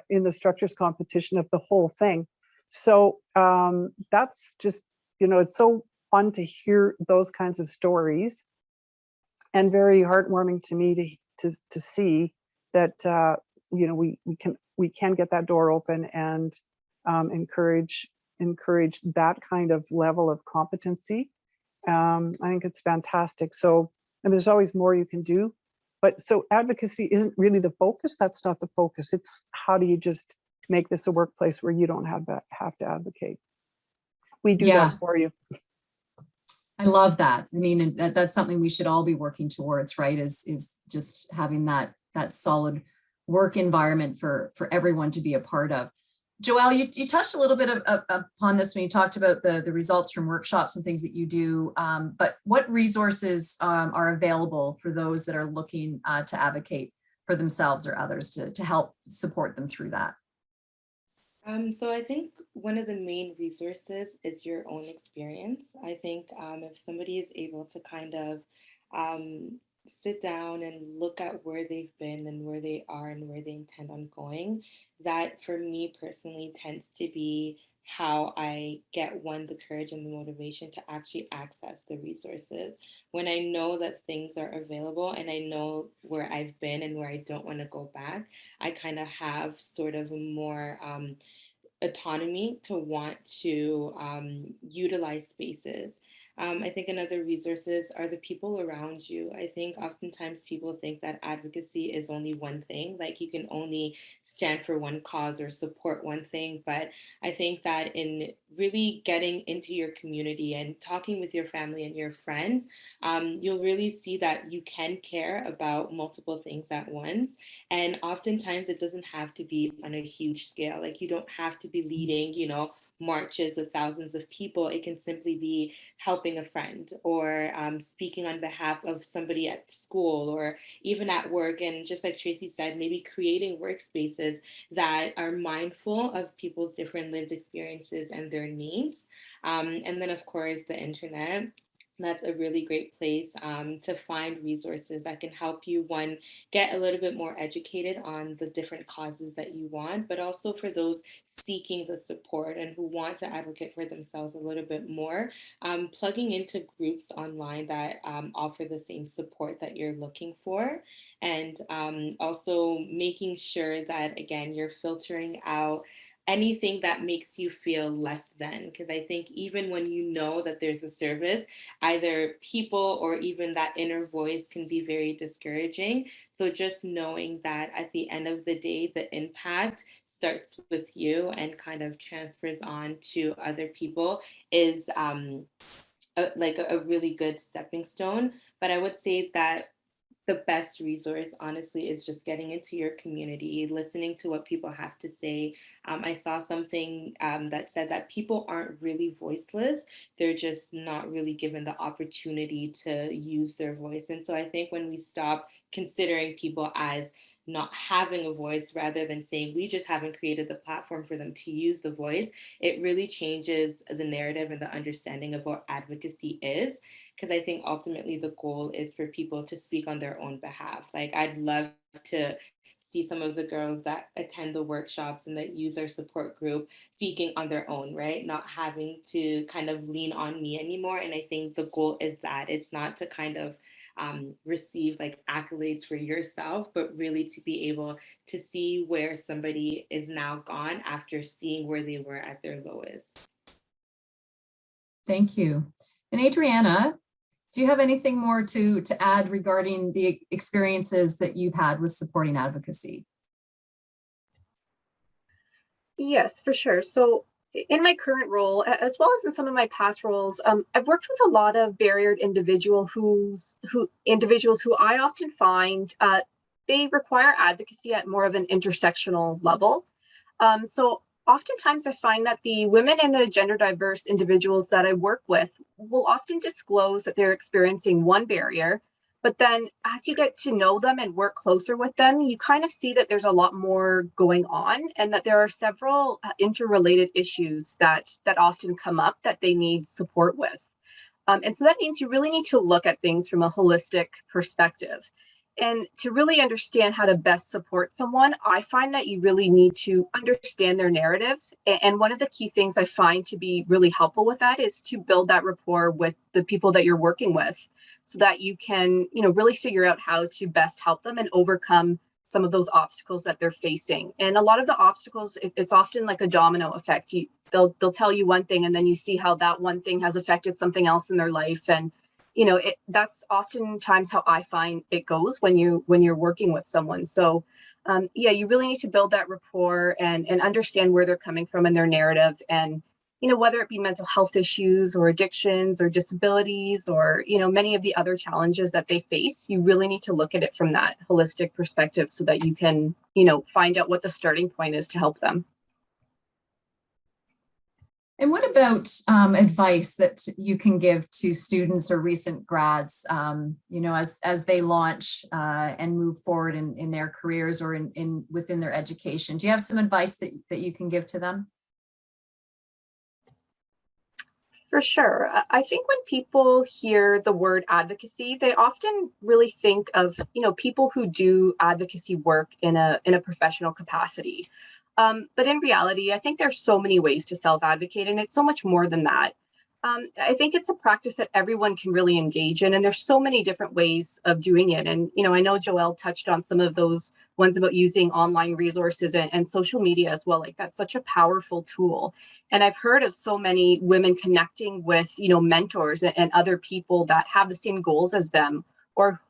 in the structures competition of the whole thing. So that's just, it's so fun to hear those kinds of stories, and very heartwarming to me to see that we can get that door open and encourage that kind of level of competency. I think it's fantastic. So, and there's always more you can do. But so advocacy isn't really the focus. That's not the focus. It's how do you just make this a workplace where you don't have to advocate. We do Yeah. that for you. I love that. I mean, and that's something we should all be working towards, right? Is just having that solid work environment for everyone to be a part of. Joelle, you touched a little bit upon this when you talked about the results from workshops and things that you do, but what resources are available for those that are looking to advocate for themselves or others to help support them through that? So I think one of the main resources is your own experience. I think if somebody is able to kind of sit down and look at where they've been and where they are and where they intend on going, that for me personally tends to be how I get the courage and the motivation to actually access the resources. When I know that things are available and I know where I've been and where I don't want to go back, I kind of have sort of a more autonomy to want to utilize spaces. I think another resources are the people around you. I think oftentimes people think that advocacy is only one thing, like you can only stand for one cause or support one thing. But I think that in really getting into your community and talking with your family and your friends, you'll really see that you can care about multiple things at once. And oftentimes it doesn't have to be on a huge scale. Like you don't have to be leading, marches with thousands of people. It can simply be helping a friend or speaking on behalf of somebody at school or even at work. And just like Tracy said, maybe creating workspaces that are mindful of people's different lived experiences and their needs. And then, of course, the internet. That's a really great place to find resources that can help you, one, get a little bit more educated on the different causes that you want, but also for those seeking the support and who want to advocate for themselves a little bit more, plugging into groups online that offer the same support that you're looking for. And also making sure that, again, you're filtering out anything that makes you feel less than. Because I think even when you know that there's a service, either people or even that inner voice can be very discouraging. So just knowing that at the end of the day, the impact starts with you and kind of transfers on to other people is like a really good stepping stone. But I would say that the best resource, honestly, is just getting into your community, listening to what people have to say. I saw something that said that people aren't really voiceless. They're just not really given the opportunity to use their voice. And so I think when we stop considering people as not having a voice rather than saying we just haven't created the platform for them to use the voice, it really changes the narrative and the understanding of what advocacy is. Because I think ultimately the goal is for people to speak on their own behalf. Like I'd love to see some of the girls that attend the workshops and that use our support group speaking on their own, right? Not having to kind of lean on me anymore. And I think the goal is that it's not to kind of receive like accolades for yourself, but really to be able to see where somebody is now gone after seeing where they were at their lowest. Thank you. And Adrianna, do you have anything more to add regarding the experiences that you've had with supporting advocacy? Yes, for sure. So in my current role, as well as in some of my past roles, I've worked with a lot of barriered individuals who I often find they require advocacy at more of an intersectional level. So oftentimes I find that the women and the gender diverse individuals that I work with will often disclose that they're experiencing one barrier, but then as you get to know them and work closer with them, you kind of see that there's a lot more going on and that there are several interrelated issues that often come up that they need support with. And so that means you really need to look at things from a holistic perspective. And to really understand how to best support someone, I find that you really need to understand their narrative. And one of the key things I find to be really helpful with that is to build that rapport with the people that you're working with so that you can, really figure out how to best help them and overcome some of those obstacles that they're facing. And a lot of the obstacles, it's often like a domino effect. They'll tell you one thing and then you see how that one thing has affected something else in their life. And that's oftentimes how I find it goes when you're working with someone. So yeah, you really need to build that rapport and understand where they're coming from in their narrative, and whether it be mental health issues or addictions or disabilities or many of the other challenges that they face. You really need to look at it from that holistic perspective so that you can find out what the starting point is to help them. And what about advice that you can give to students or recent grads, as they launch and move forward in their careers or within their education? Do you have some advice that you can give to them? For sure. I think when people hear the word advocacy, they often really think of people who do advocacy work in a professional capacity. But in reality, I think there's so many ways to self-advocate, and it's so much more than that. I think it's a practice that everyone can really engage in, and there's so many different ways of doing it. And, I know Joelle touched on some of those ones about using online resources and social media as well. Like, that's such a powerful tool. And I've heard of so many women connecting with, mentors and other people that have the same goals as them, or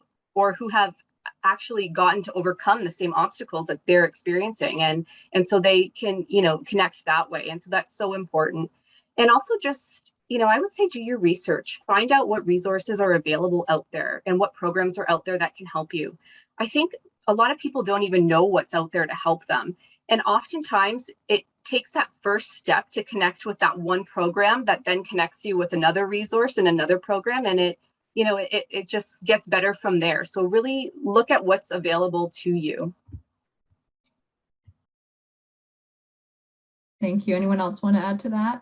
who have actually gotten to overcome the same obstacles that they're experiencing, and so they can connect that way. And so that's so important. And also just I would say do your research, find out what resources are available out there and what programs are out there that can help you. I think a lot of people don't even know what's out there to help them, and oftentimes it takes that first step to connect with that one program that then connects you with another resource and another program, and it just gets better from there. So really look at what's available to you. Thank you. Anyone else want to add to that?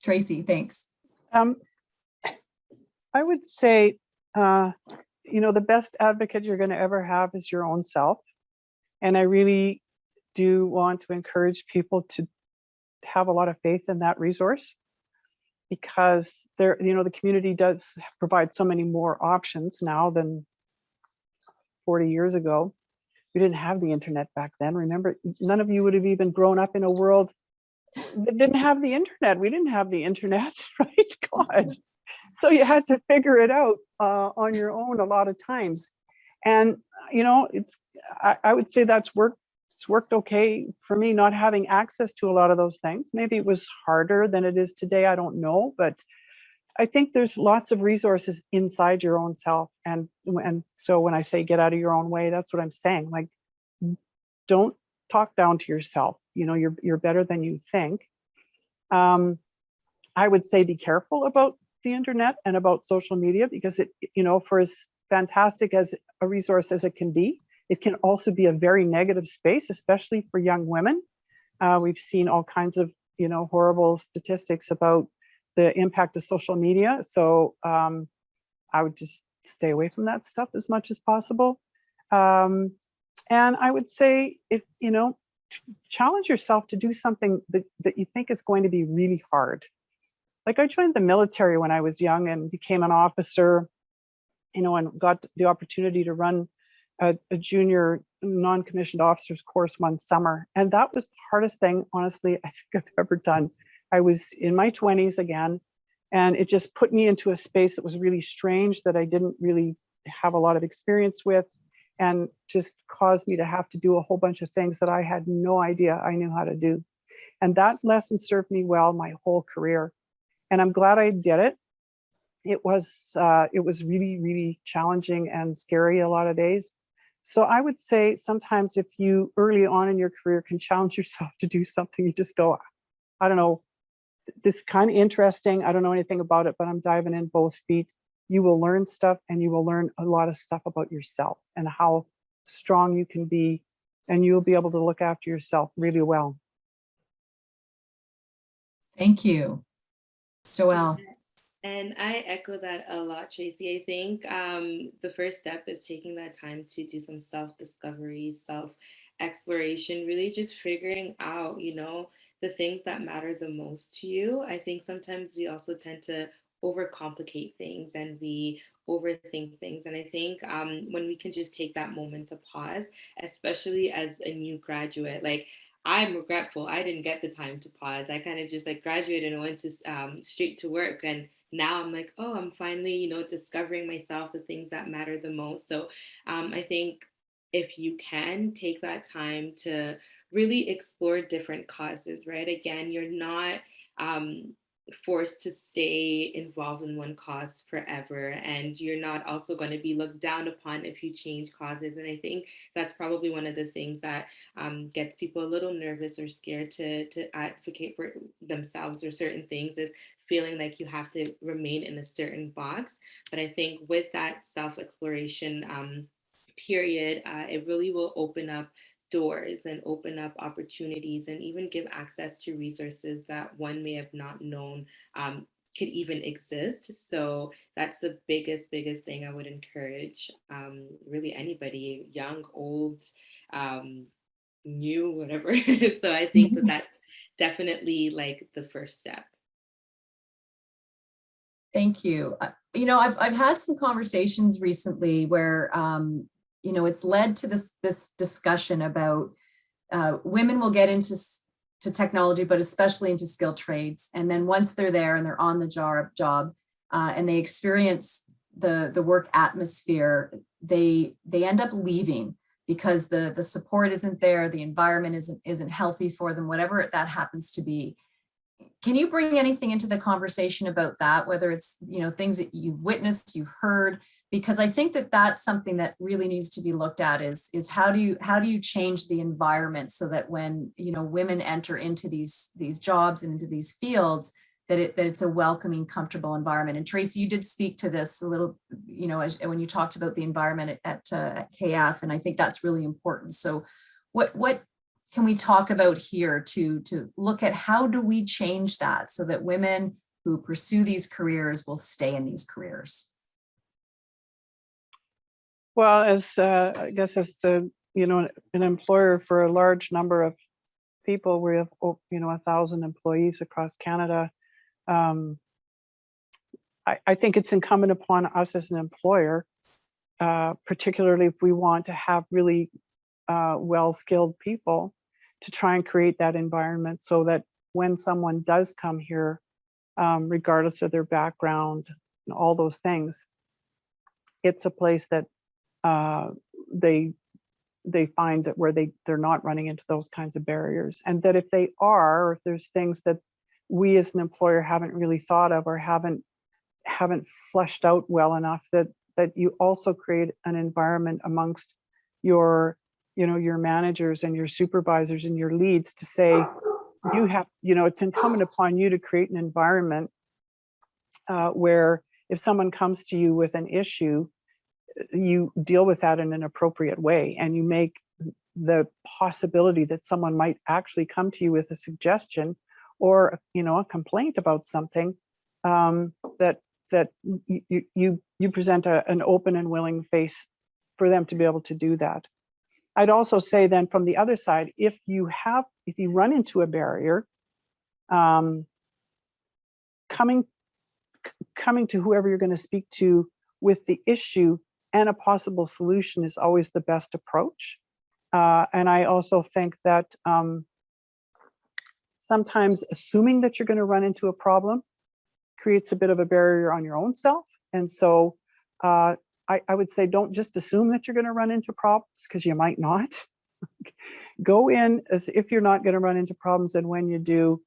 Tracy, thanks. I would say, the best advocate you're going to ever have is your own self. And I really do want to encourage people to have a lot of faith in that resource, because the community does provide so many more options now than 40 years ago. We didn't have the internet back then. Remember, none of you would have even grown up in a world that didn't have the internet. We didn't have the internet, right? God. So you had to figure it out on your own a lot of times. And, I would say it's worked okay for me, not having access to a lot of those things. Maybe it was harder than it is today. I don't know, but I think there's lots of resources inside your own self. And so when I say get out of your own way, that's what I'm saying. Like, don't talk down to yourself. You're better than you think. I would say be careful about the internet and about social media, because it, for as fantastic as a resource as it can be, it can also be a very negative space, especially for young women. We've seen all kinds of, horrible statistics about the impact of social media. So I would just stay away from that stuff as much as possible. And I would say, if, challenge yourself to do something that you think is going to be really hard. Like, I joined the military when I was young and became an officer, and got the opportunity to run a junior non-commissioned officers course one summer. And that was the hardest thing, honestly, I think I've ever done. I was in my 20s again, and it just put me into a space that was really strange, that I didn't really have a lot of experience with, and just caused me to have to do a whole bunch of things that I had no idea I knew how to do. And that lesson served me well my whole career. And I'm glad I did it. It was really, really challenging and scary a lot of days. So I would say sometimes if you early on in your career can challenge yourself to do something, you just go, I don't know, this is kind of interesting. I don't know anything about it, but I'm diving in both feet. You will learn stuff, and you will learn a lot of stuff about yourself and how strong you can be, and you'll be able to look after yourself really well. Thank you. Joelle. And I echo that a lot, Tracy. I think the first step is taking that time to do some self-discovery, self-exploration, really just figuring out, the things that matter the most to you. I think sometimes we also tend to overcomplicate things and we overthink things. And I think when we can just take that moment to pause, especially as a new graduate, like, I'm regretful. I didn't get the time to pause. I kind of just like graduated and went to straight to work. And now I'm like, oh, I'm finally, discovering myself, the things that matter the most. So I think if you can take that time to really explore different causes, right? Again, you're not forced to stay involved in one cause forever, and you're not also going to be looked down upon if you change causes. And I think that's probably one of the things that gets people a little nervous or scared to advocate for themselves or certain things, is feeling like you have to remain in a certain box. But I think with that self-exploration period, it really will open up doors and open up opportunities and even give access to resources that one may have not known could even exist. So that's the biggest thing I would encourage really anybody, young, old, new, whatever. So I think that that's definitely like the first step. Thank you. I've had some conversations recently where it's led to this discussion about women will get into technology, but especially into skilled trades. And then once they're there and they're on the job and they experience the work atmosphere, they end up leaving because the support isn't there, the environment isn't healthy for them, whatever that happens to be. Can you bring anything into the conversation about that, whether it's, things that you've witnessed, you've heard? Because I think that that's something that really needs to be looked at is how do you change the environment so that when, women enter into these jobs and into these fields, that it's a welcoming, comfortable environment. And Tracy, you did speak to this a little, when you talked about the environment at KF, and I think that's really important. So what can we talk about here to look at how do we change that so that women who pursue these careers will stay in these careers? Well, I guess as an employer for a large number of people, we have 1,000 employees across Canada. I think it's incumbent upon us as an employer, particularly if we want to have really well-skilled people, to try and create that environment so that when someone does come here, regardless of their background and all those things, it's a place that they find that where they're not running into those kinds of barriers, and that if they are, or if there's things that we as an employer haven't really thought of or haven't fleshed out well enough, that you also create an environment amongst your managers and your supervisors and your leads to say, you have, it's incumbent upon you to create an environment where if someone comes to you with an issue, you deal with that in an appropriate way, and you make the possibility that someone might actually come to you with a suggestion or a complaint about something, that you present an open and willing face for them to be able to do that. I'd also say then from the other side, if you run into a barrier, coming to whoever you're going to speak to with the issue and a possible solution is always the best approach. And I also think that sometimes assuming that you're going to run into a problem creates a bit of a barrier on your own self. And so I would say don't just assume that you're going to run into problems, because you might not. Go in as if you're not going to run into problems, and when you do,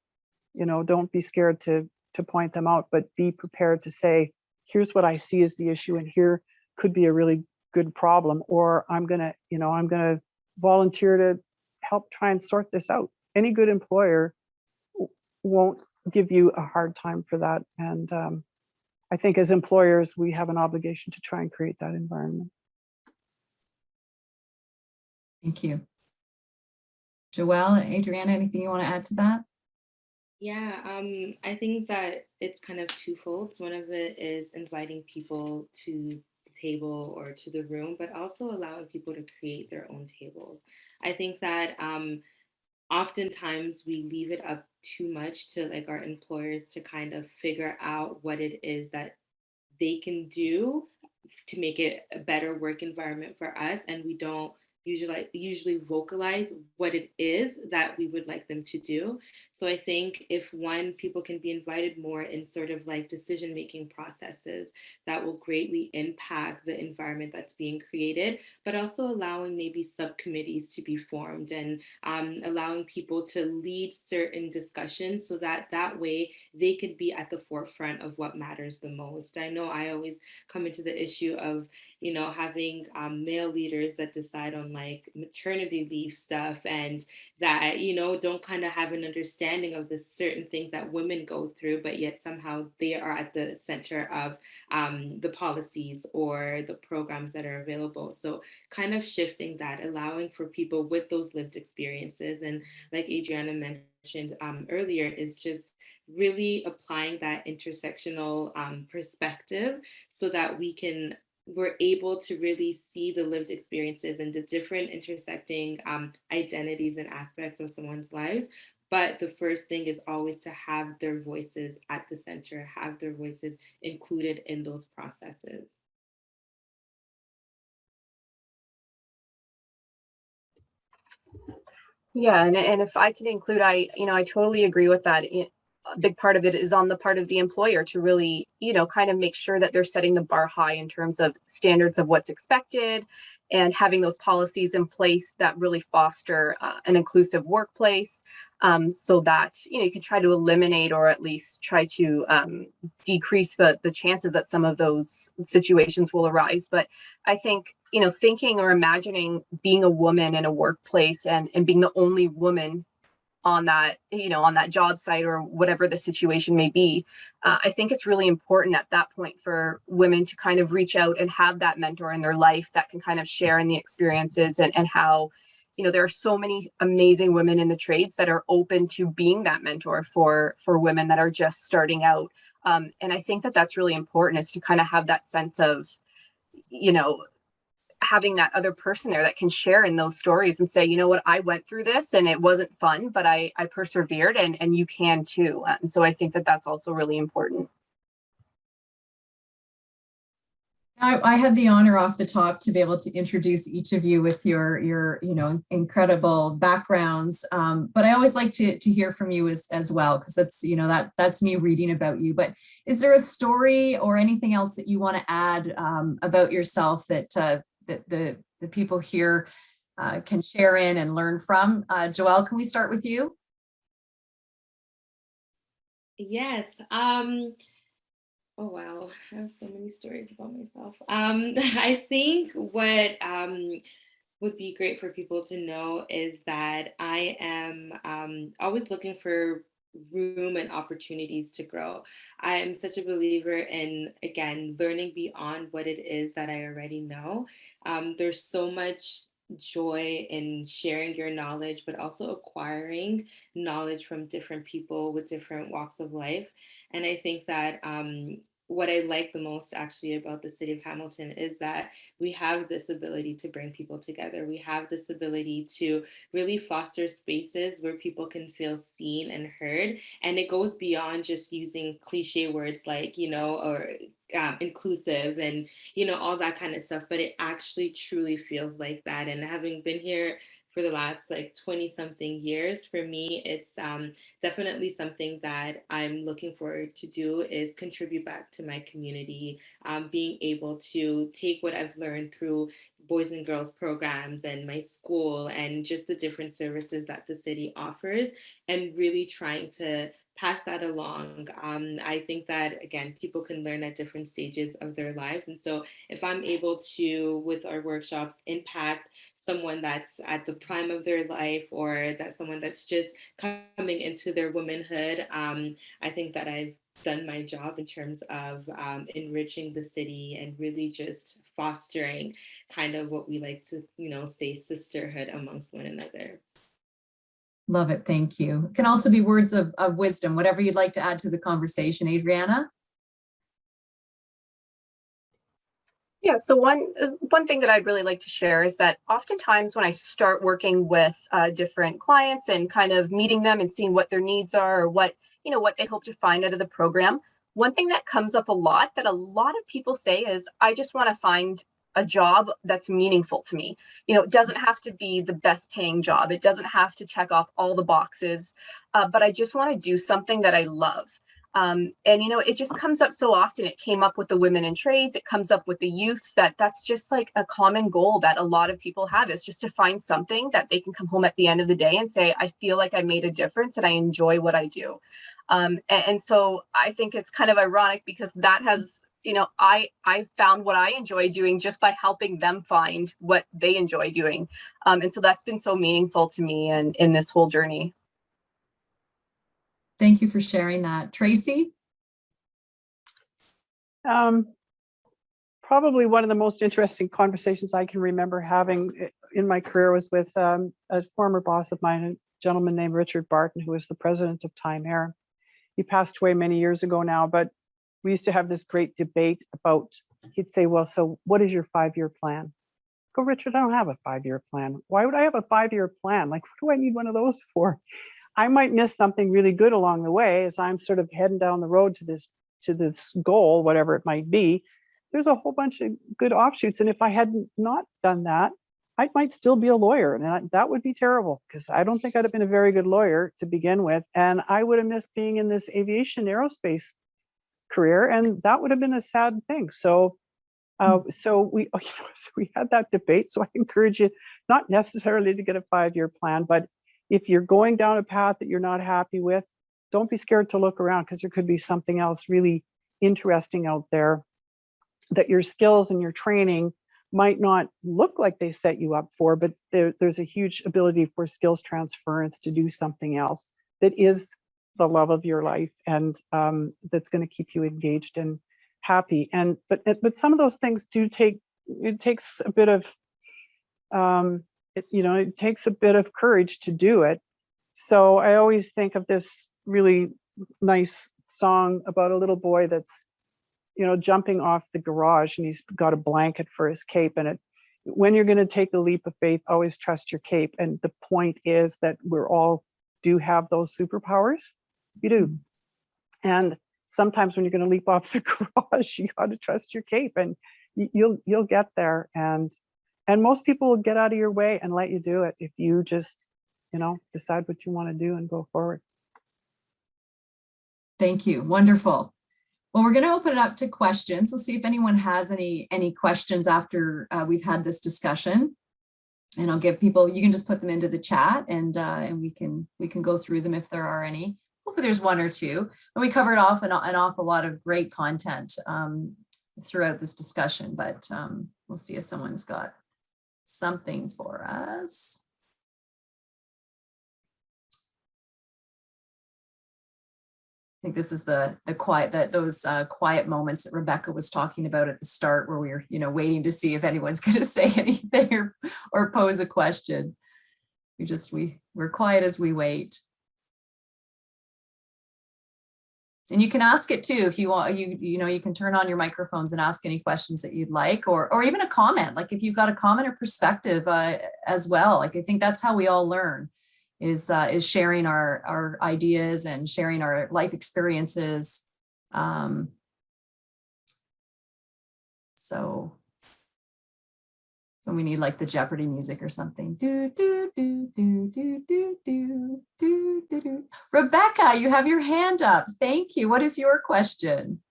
don't be scared to point them out, but be prepared to say, here's what I see as the issue, and here could be a really good problem, or I'm gonna volunteer to help try and sort this out. Any good employer won't give you a hard time for that. And I think as employers, we have an obligation to try and create that environment. Thank you. Joelle, Adrianna, anything you want to add to that? Yeah, I think that it's kind of twofold. One of it is inviting people to the table or to the room, but also allowing people to create their own tables. I think that oftentimes we leave it up too much to like our employers to kind of figure out what it is that they can do to make it a better work environment for us, and we don't usually vocalize what it is that we would like them to do. So I think if people can be invited more in sort of like decision-making processes, that will greatly impact the environment that's being created, but also allowing maybe subcommittees to be formed and allowing people to lead certain discussions so that way they could be at the forefront of what matters the most. I know I always come into the issue of, having male leaders that decide on like maternity leave stuff and that, don't kind of have an understanding of the certain things that women go through, but yet somehow they are at the center of the policies or the programs that are available. So kind of shifting that, allowing for people with those lived experiences. And like Adrianna mentioned earlier, is just really applying that intersectional perspective so that we're able to really see the lived experiences and the different intersecting identities and aspects of someone's lives. But the first thing is always to have their voices at the center, have their voices included in those processes. Yeah, and if I can include, I totally agree with that. A big part of it is on the part of the employer to really, kind of make sure that they're setting the bar high in terms of standards of what's expected and having those policies in place that really foster an inclusive workplace, so that, you can try to eliminate or at least try to decrease the chances that some of those situations will arise. But I think, thinking or imagining being a woman in a workplace and being the only woman on that, on that job site or whatever the situation may be, I think it's really important at that point for women to kind of reach out and have that mentor in their life that can kind of share in the experiences and how, there are so many amazing women in the trades that are open to being that mentor for women that are just starting out. And I think that that's really important, is to kind of have that sense of, having that other person there that can share in those stories and say, what, I went through this and it wasn't fun, but I persevered, and you can too. And so I think that that's also really important. I had the honor off the top to be able to introduce each of you with your incredible backgrounds. But I always like to hear from you as well, because that's, that's me reading about you. But is there a story or anything else that you want to add about yourself that the people here can share in and learn from? Joelle, can we start with you? Yes. Oh, wow. I have so many stories about myself. I think what would be great for people to know is that I am always looking for room and opportunities to grow. I am such a believer in, again, learning beyond what it is that I already know. There's so much joy in sharing your knowledge, but also acquiring knowledge from different people with different walks of life. And I think that what I like the most actually about the city of Hamilton is that we have this ability to bring people together. We have this ability to really foster spaces where people can feel seen and heard. And it goes beyond just using cliche words like, or inclusive and, all that kind of stuff, but it actually truly feels like that. And having been here for the last like 20 something years, for me, it's definitely something that I'm looking forward to do, is contribute back to my community, being able to take what I've learned through boys and girls programs and my school and just the different services that the city offers, and really trying to pass that along. I think that, again, people can learn at different stages of their lives. And so if I'm able to, with our workshops, impact someone that's at the prime of their life, or that someone that's just coming into their womanhood, I think that I've done my job in terms of enriching the city and really just fostering kind of what we like to, say sisterhood amongst one another. Love it. Thank you. It can also be words of wisdom, whatever you'd like to add to the conversation. Adrianna? Yeah, so one thing that I'd really like to share is that oftentimes when I start working with different clients and kind of meeting them and seeing what their needs are, or what they hope to find out of the program, one thing that comes up a lot that a lot of people say is, I just want to find a job that's meaningful to me. You know, it doesn't have to be the best paying job. It doesn't have to check off all the boxes, but I just want to do something that I love. And, you know, it just comes up so often. It came up with the women in trades. It comes up with the youth, that's just like a common goal that a lot of people have, is just to find something that they can come home at the end of the day and say, I feel like I made a difference and I enjoy what I do. And so I think it's kind of ironic because that has, you know, I found what I enjoy doing just by helping them find what they enjoy doing. And so that's been so meaningful to me and in this whole journey. Thank you for sharing that. Tracy? Probably one of the most interesting conversations I can remember having in my career was with a former boss of mine, a gentleman named Richard Barton, who was the president of Time Air. He passed away many years ago now, but we used to have this great debate about, he'd say, well, so what is your 5-year plan? Go, Richard, I don't have a 5-year plan. Why would I have a 5-year plan? Like, what do I need one of those for? I might miss something really good along the way as I'm sort of heading down the road to this goal, whatever it might be. There's a whole bunch of good offshoots. And if I had not done that, I might still be a lawyer. And that would be terrible, because I don't think I'd have been a very good lawyer to begin with. And I would have missed being in this aviation aerospace career. And that would have been a sad thing. So we had that debate. So I encourage you not necessarily to get a 5-year plan, but if you're going down a path that you're not happy with, don't be scared to look around, because there could be something else really interesting out there that your skills and your training might not look like they set you up for, but there's a huge ability for skills transference to do something else that is the love of your life, and that's going to keep you engaged and happy. And but some of those things do take, it takes a bit of it takes a bit of courage to do it. So I always think of this really nice song about a little boy that's, jumping off the garage, and he's got a blanket for his cape. And when you're going to take a leap of faith, always trust your cape. And the point is that we're all do have those superpowers. You do. And sometimes when you're going to leap off the garage, you got to trust your cape, and you'll get there. And most people will get out of your way and let you do it if you just, decide what you want to do and go forward. Thank you. Wonderful. Well, we're going to open it up to questions. We'll see if anyone has any questions after we've had this discussion. And I'll give people, you can just put them into the chat, and we can go through them if there are any. Hopefully there's one or two. And we covered off an awful lot of great content throughout this discussion, but we'll see if someone's got something for us. I think this is the quiet, those quiet moments that Rebecca was talking about at the start, where we were, waiting to see if anyone's going to say anything or pose a question. We're quiet as we wait. And you can ask it too if you want. You can turn on your microphones and ask any questions that you'd like, or even a comment. Like if you've got a comment or perspective as well. Like I think that's how we all learn, is sharing our ideas and sharing our life experiences. So we need like the Jeopardy music or something. Do, do, do, do, do, do, do, do, do, do. Rebecca, you have your hand up. Thank you. What is your question?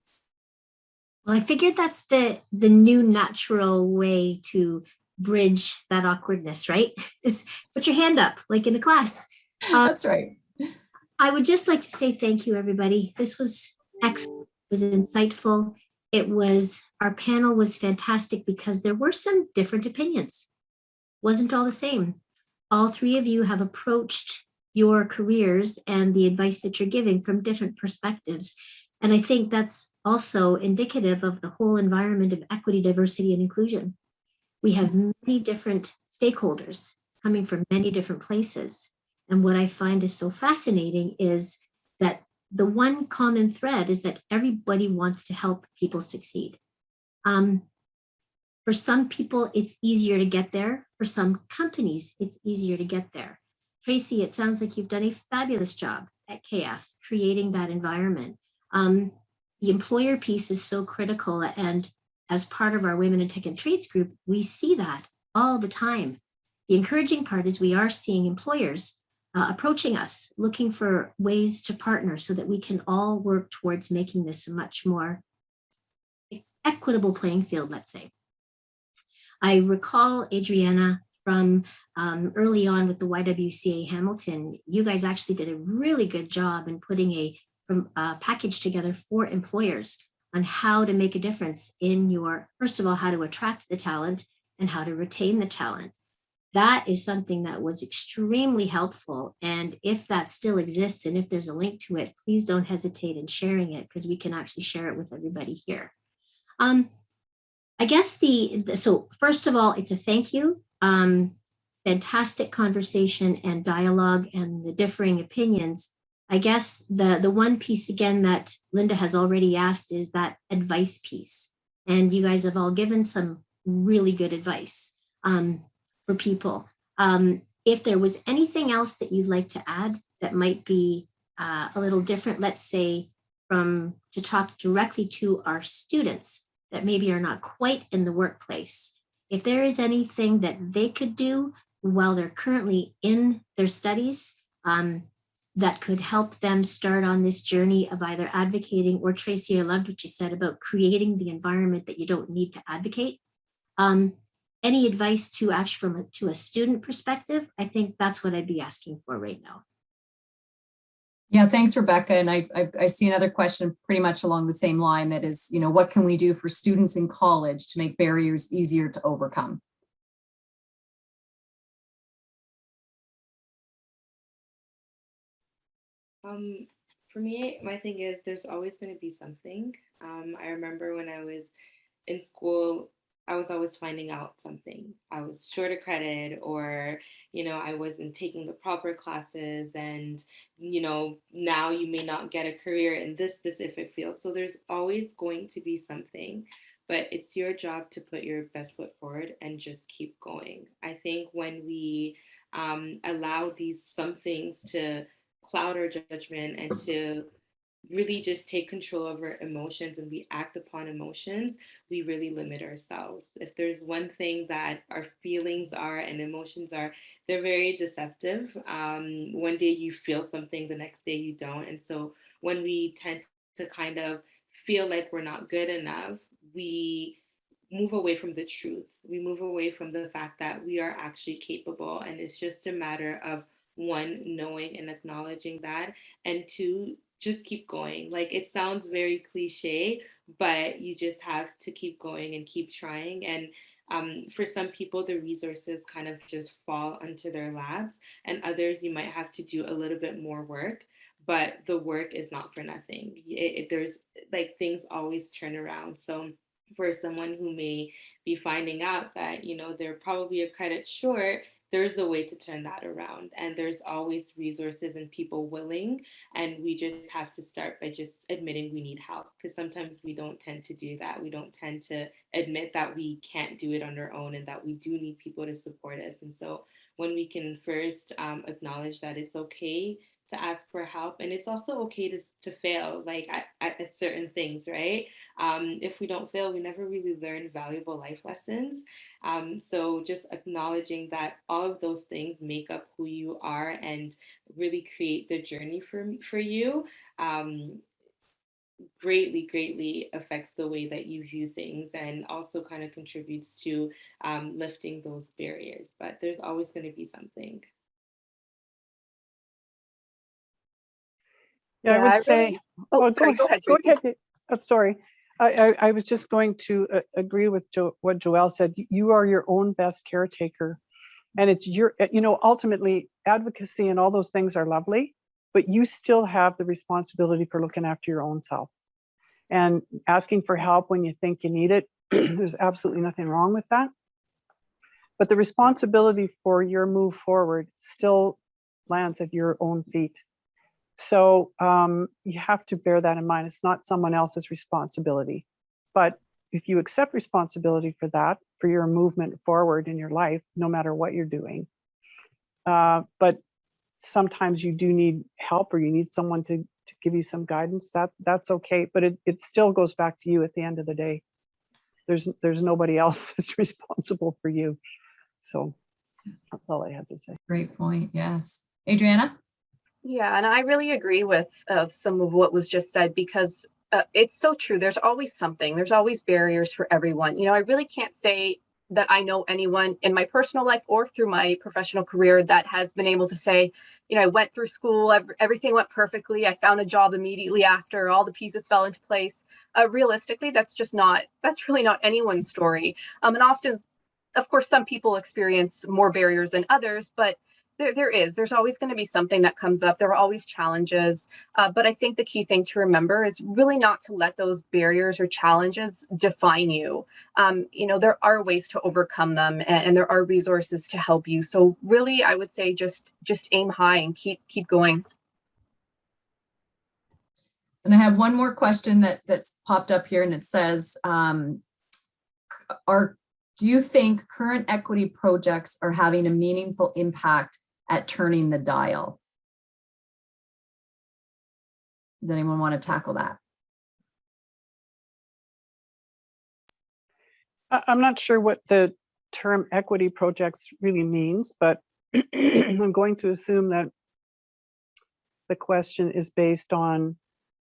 Well, I figured that's the new natural way to bridge that awkwardness, right? Is put your hand up like in a class. That's right. I would just like to say thank you, everybody. This was excellent. It was insightful. Our panel was fantastic because there were some different opinions. Wasn't all the same. All three of you have approached your careers and the advice that you're giving from different perspectives. And I think that's also indicative of the whole environment of equity, diversity, and inclusion. We have many different stakeholders coming from many different places. And what I find is so fascinating is that the one common thread is that everybody wants to help people succeed. For some people, it's easier to get there. For some companies, it's easier to get there. Tracy, it sounds like you've done a fabulous job at KF creating that environment. The employer piece is so critical, and as part of our Women in Tech and Trades group, we see that all the time. The encouraging part is we are seeing employers approaching us, looking for ways to partner so that we can all work towards making this a much more equitable playing field, let's say. I recall, Adrianna, from early on with the YWCA Hamilton, you guys actually did a really good job in putting a package together for employers on how to make a difference in your, first of all, how to attract the talent and how to retain the talent. That is something that was extremely helpful. And if that still exists and if there's a link to it, please don't hesitate in sharing it because we can actually share it with everybody here. I guess so first of all, it's a thank you. Fantastic conversation and dialogue and the differing opinions. I guess the one piece again that Linda has already asked is that advice piece. And you guys have all given some really good advice for people. If there was anything else that you'd like to add that might be a little different, let's say to talk directly to our students that maybe are not quite in the workplace. If there is anything that they could do while they're currently in their studies that could help them start on this journey of either advocating, or Tracy, I loved what you said about creating the environment that you don't need to advocate. Any advice to actually to a student perspective, I think that's what I'd be asking for right now. Yeah, thanks, Rebecca. And I see another question pretty much along the same line, that is, what can we do for students in college to make barriers easier to overcome? For me, my thing is there's always going to be something. I remember when I was in school, I was always finding out something. I was short of credit, or, I wasn't taking the proper classes, and, now you may not get a career in this specific field. So there's always going to be something, but it's your job to put your best foot forward and just keep going. I think when we allow these some things to cloud our judgment and to really just take control over emotions and we act upon emotions, we really limit ourselves. If there's one thing that our feelings are and emotions are, they're very deceptive. One day you feel something, the next day you don't. And so when we tend to kind of feel like we're not good enough, we move away from the truth. We move away from the fact that we are actually capable. And it's just a matter of, one, knowing and acknowledging that, and two, just keep going. Like, it sounds very cliche, but you just have to keep going and keep trying. And for some people, the resources kind of just fall onto their laps, and others you might have to do a little bit more work, but the work is not for nothing. There's like, things always turn around. So for someone who may be finding out that, they're probably a credit short, there's a way to turn that around. And there's always resources and people willing. And we just have to start by just admitting we need help, because sometimes we don't tend to do that. We don't tend to admit that we can't do it on our own and that we do need people to support us. And so when we can first acknowledge that it's okay to ask for help, and it's also okay to fail, like at certain things, right? If we don't fail, we never really learn valuable life lessons. So just acknowledging that all of those things make up who you are and really create the journey for you greatly affects the way that you view things, and also kind of contributes to lifting those barriers. But there's always going to be something. Yeah, I would say. Sorry, go ahead, Tracy. Go ahead. Oh, sorry. I was just going to agree with what Joelle said. You are your own best caretaker. And it's ultimately advocacy and all those things are lovely, but you still have the responsibility for looking after your own self. And asking for help when you think you need it, there's absolutely nothing wrong with that. But the responsibility for your move forward still lands at your own feet. So you have to bear that in mind. It's not someone else's responsibility. But if you accept responsibility for that, for your movement forward in your life, no matter what you're doing, but sometimes you do need help, or you need someone to give you some guidance, that's okay. But it still goes back to you at the end of the day. there's nobody else that's responsible for you. So that's all I had to say. Great point. Yes. Adrianna? Yeah, and I really agree with some of what was just said, because it's so true. There's always something. There's always barriers for everyone. I really can't say that I know anyone in my personal life or through my professional career that has been able to say, I went through school, everything went perfectly. I found a job immediately after, all the pieces fell into place. Realistically, that's really not anyone's story. And often, of course, some people experience more barriers than others, but there's always going to be something that comes up. There are always challenges. But I think the key thing to remember is really not to let those barriers or challenges define you. There are ways to overcome them, and there are resources to help you. So really, I would say just aim high and keep going. And I have one more question that's popped up here, and it says, do you think current equity projects are having a meaningful impact at turning the dial? Does anyone want to tackle that? I'm not sure what the term equity projects really means, but I'm going to assume that the question is based on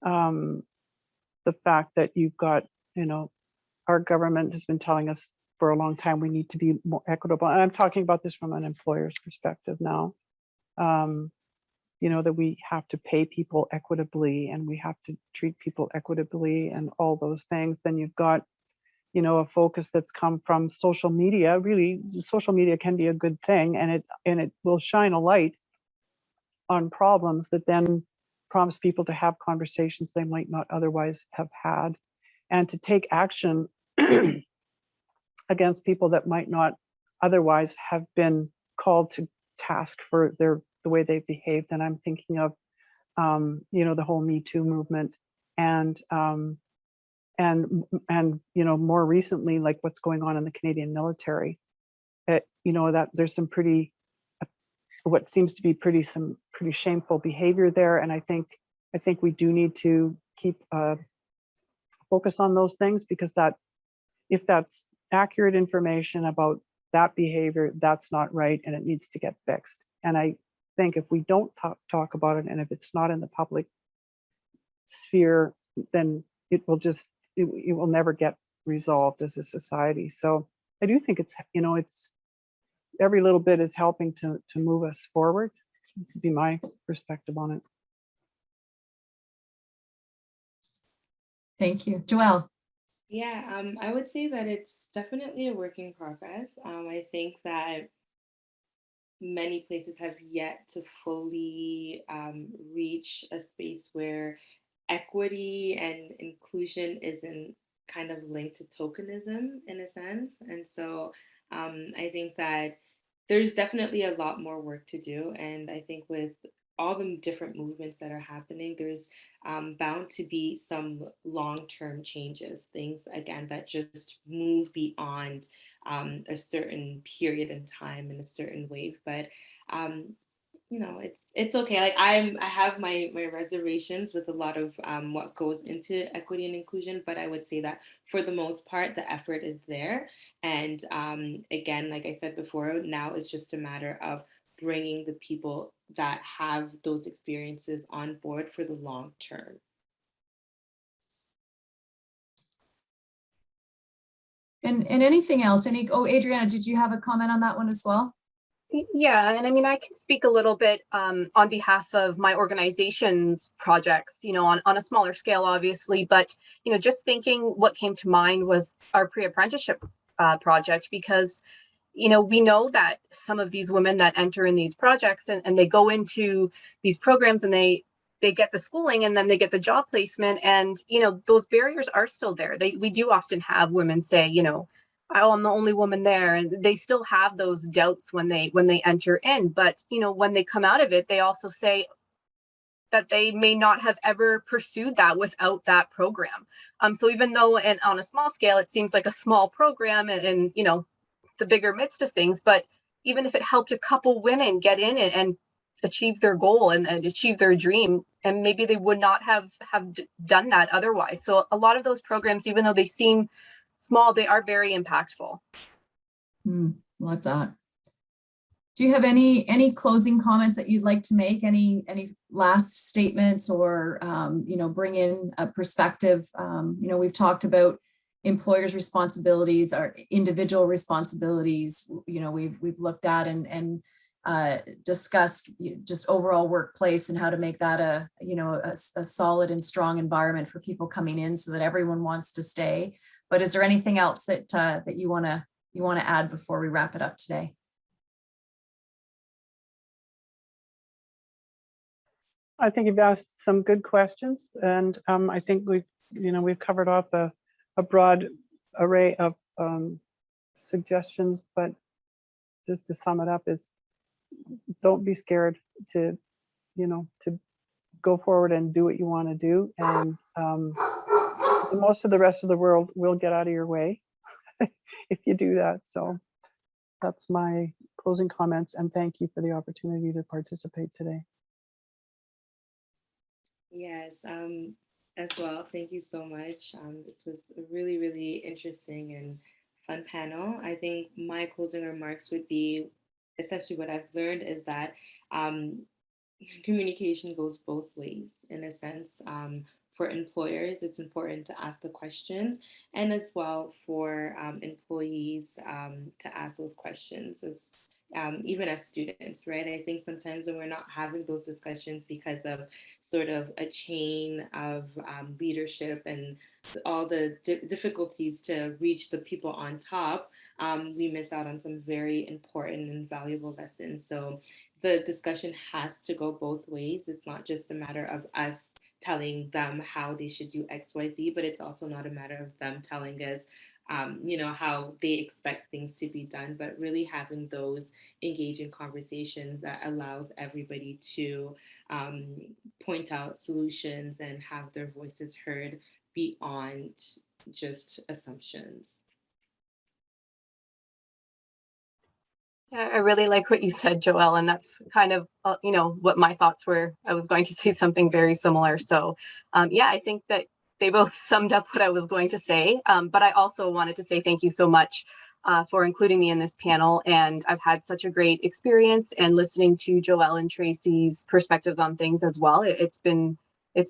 the fact that you've got, our government has been telling us for a long time we need to be more equitable. And I'm talking about this from an employer's perspective now. That we have to pay people equitably and we have to treat people equitably and all those things. Then you've got, a focus that's come from social media. Really, social media can be a good thing, and it will shine a light on problems that then prompts people to have conversations they might not otherwise have had, and to take action against people that might not otherwise have been called to task for the way they've behaved. And I'm thinking of, the whole Me Too movement, and more recently, like what's going on in the Canadian military. That there's some what seems to be some pretty shameful behavior there. And I think we do need to keep focus on those things, because if that's accurate information about that behavior, that's not right, and it needs to get fixed. And I think if we don't talk about it, and if it's not in the public sphere, then it will never get resolved as a society. So I do think it's every little bit is helping to move us forward. Would be my perspective on it. Thank you. Joelle? Yeah, I would say that it's definitely a work in progress. I think that many places have yet to fully reach a space where equity and inclusion isn't kind of linked to tokenism in a sense. And so I think that there's definitely a lot more work to do. And I think with all the different movements that are happening, there's bound to be some long-term changes, things, again, that just move beyond a certain period in time in a certain wave. But it's okay. Like I have my reservations with a lot of what goes into equity and inclusion, but I would say that for the most part, the effort is there. And again, like I said before, now it's just a matter of bringing the people that have those experiences on board for the long term. And anything else? Adrianna, did you have a comment on that one as well? Yeah, and I mean, I can speak a little bit on behalf of my organization's projects, on a smaller scale, obviously, but, just thinking what came to mind was our pre-apprenticeship project, because, we know that some of these women that enter in these projects and they go into these programs and they get the schooling and then they get the job placement, and, those barriers are still there. We do often have women say, oh, I'm the only woman there, and they still have those doubts when they enter in. But when they come out of it, they also say that they may not have ever pursued that without that program. So even though, and on a small scale, it seems like a small program, and the bigger midst of things, but even if it helped a couple women get in it and achieve their goal and achieve their dream, and maybe they would not have done that otherwise. So a lot of those programs, even though they seem small, they are very impactful. Love that. Do you have any closing comments that you'd like to make? Any last statements, or bring in a perspective? We've talked about employers' responsibilities, our individual responsibilities. We've looked at and discussed just overall workplace and how to make that a solid and strong environment for people coming in, so that everyone wants to stay. But is there anything else that that you want to add before we wrap it up today? I think you've asked some good questions, and I think we've covered off a broad array of suggestions. But just to sum it up, is don't be scared to go forward and do what you want to do, and most of the rest of the world will get out of your way if you do that. So that's my closing comments, and thank you for the opportunity to participate today. Yes, as well. Thank you so much. This was a really, really interesting and fun panel. I think my closing remarks would be essentially what I've learned is that communication goes both ways. In a sense, for employers, it's important to ask the questions, and as well for employees to ask those questions, even as students, right? I think sometimes when we're not having those discussions because of sort of a chain of leadership and all the difficulties to reach the people on top, we miss out on some very important and valuable lessons. So the discussion has to go both ways. It's not just a matter of us telling them how they should do X, Y, Z, but it's also not a matter of them telling us how they expect things to be done, but really having those engaging conversations that allows everybody to point out solutions and have their voices heard beyond just assumptions. I really like what you said, Joelle, and that's kind of, what my thoughts were. I was going to say something very similar. So I think that they both summed up what I was going to say, but I also wanted to say thank you so much for including me in this panel. And I've had such a great experience, and listening to Joelle and Tracy's perspectives on things as well. It's been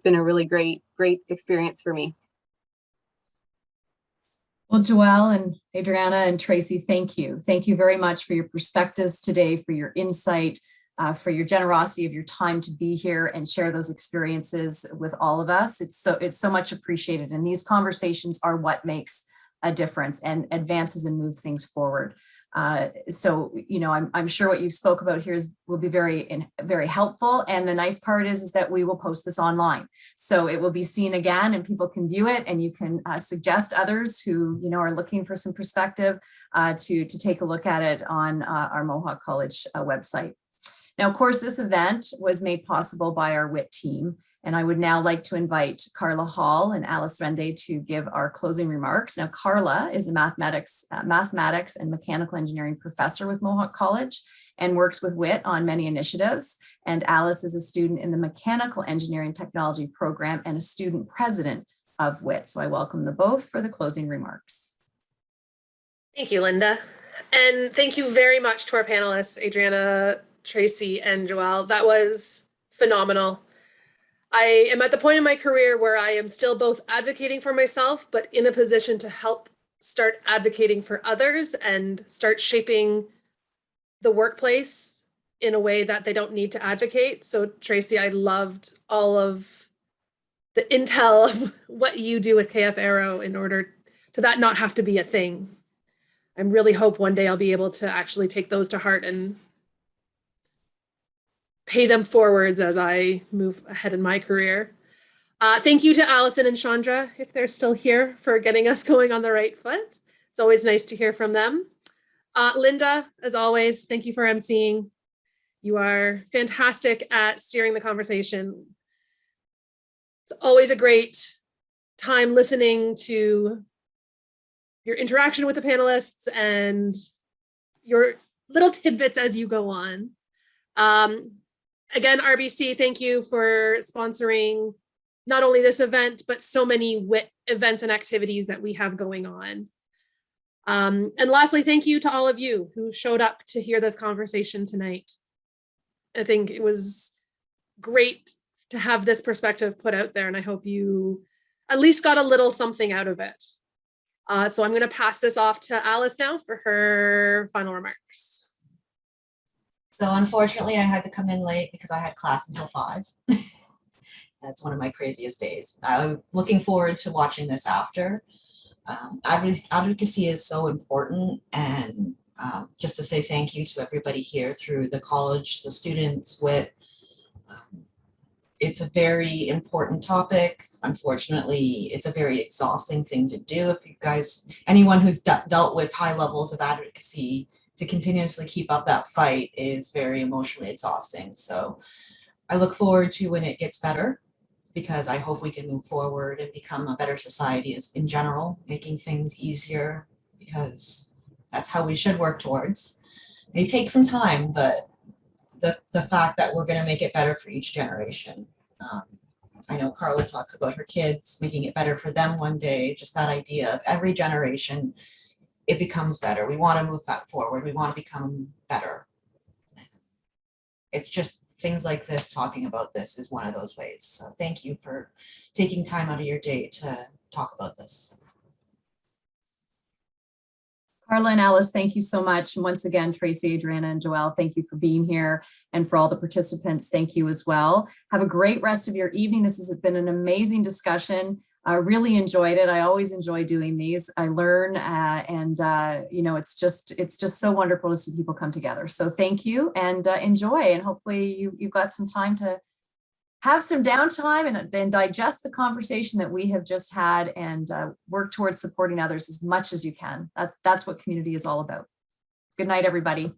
a really great experience for me. Well, Joelle and Adrianna and Tracy, thank you. Thank you very much for your perspectives today, for your insight, for your generosity of your time to be here and share those experiences with all of us. It's so much appreciated. And these conversations are what makes a difference and advances and moves things forward. I'm sure what you spoke about here will be very helpful. And the nice part is that we will post this online. So it will be seen again and people can view it, and you can suggest others who, are looking for some perspective to take a look at it on our Mohawk College website. Now, of course, this event was made possible by our WIT team, and I would now like to invite Carla Hall and Alice Rendez to give our closing remarks. Now, Carla is a mathematics and mechanical engineering professor with Mohawk College and works with WIT on many initiatives. And Alice is a student in the mechanical engineering technology program and a student president of WIT. So I welcome them both for the closing remarks. Thank you, Linda. And thank you very much to our panelists, Adrianna, Tracy, and Joelle. That was phenomenal. I am at the point in my career where I am still both advocating for myself, but in a position to help start advocating for others and start shaping the workplace in a way that they don't need to advocate. So Tracy, I loved all of the intel of what you do with KF Aero in order to that not have to be a thing. I really hope one day I'll be able to actually take those to heart and pay them forwards as I move ahead in my career. Thank you to Alison and Shaundra, if they're still here, for getting us going on the right foot. It's always nice to hear from them. Linda, as always, thank you for emceeing. You are fantastic at steering the conversation. It's always a great time listening to your interaction with the panelists and your little tidbits as you go on. Again, RBC, thank you for sponsoring not only this event, but so many WIT events and activities that we have going on. And lastly, thank you to all of you who showed up to hear this conversation tonight. I think it was great to have this perspective put out there, and I hope you at least got a little something out of it. So I'm going to pass this off to Alice now for her final remarks. So unfortunately, I had to come in late because I had class until 5. That's one of my craziest days. I'm looking forward to watching this after. Advocacy is so important, and just to say thank you to everybody here through the college, the students, WIT. It's a very important topic. Unfortunately, it's a very exhausting thing to do. If you guys, anyone who's dealt with high levels of advocacy, to continuously keep up that fight is very emotionally exhausting. So I look forward to when it gets better, because I hope we can move forward and become a better society in general, making things easier, because that's how we should work towards. It may take some time, but the fact that we're going to make it better for each generation. I know Carla talks about her kids, making it better for them one day, just that idea of every generation, it becomes better. We want to move that forward. We want to become better. It's just things like this, talking about this is one of those ways. So thank you for taking time out of your day to talk about this. Carla and Alice, thank you so much. And once again, Tracy, Adrianna, and Joelle, thank you for being here. And for all the participants, thank you as well. Have a great rest of your evening. This has been an amazing discussion. I really enjoyed it. I always enjoy doing these. I learn you know, it's just so wonderful to see people come together. So thank you, and enjoy. And hopefully you've got some time to have some downtime and digest the conversation that we have just had, and work towards supporting others as much as you can. That's what community is all about. Good night, everybody.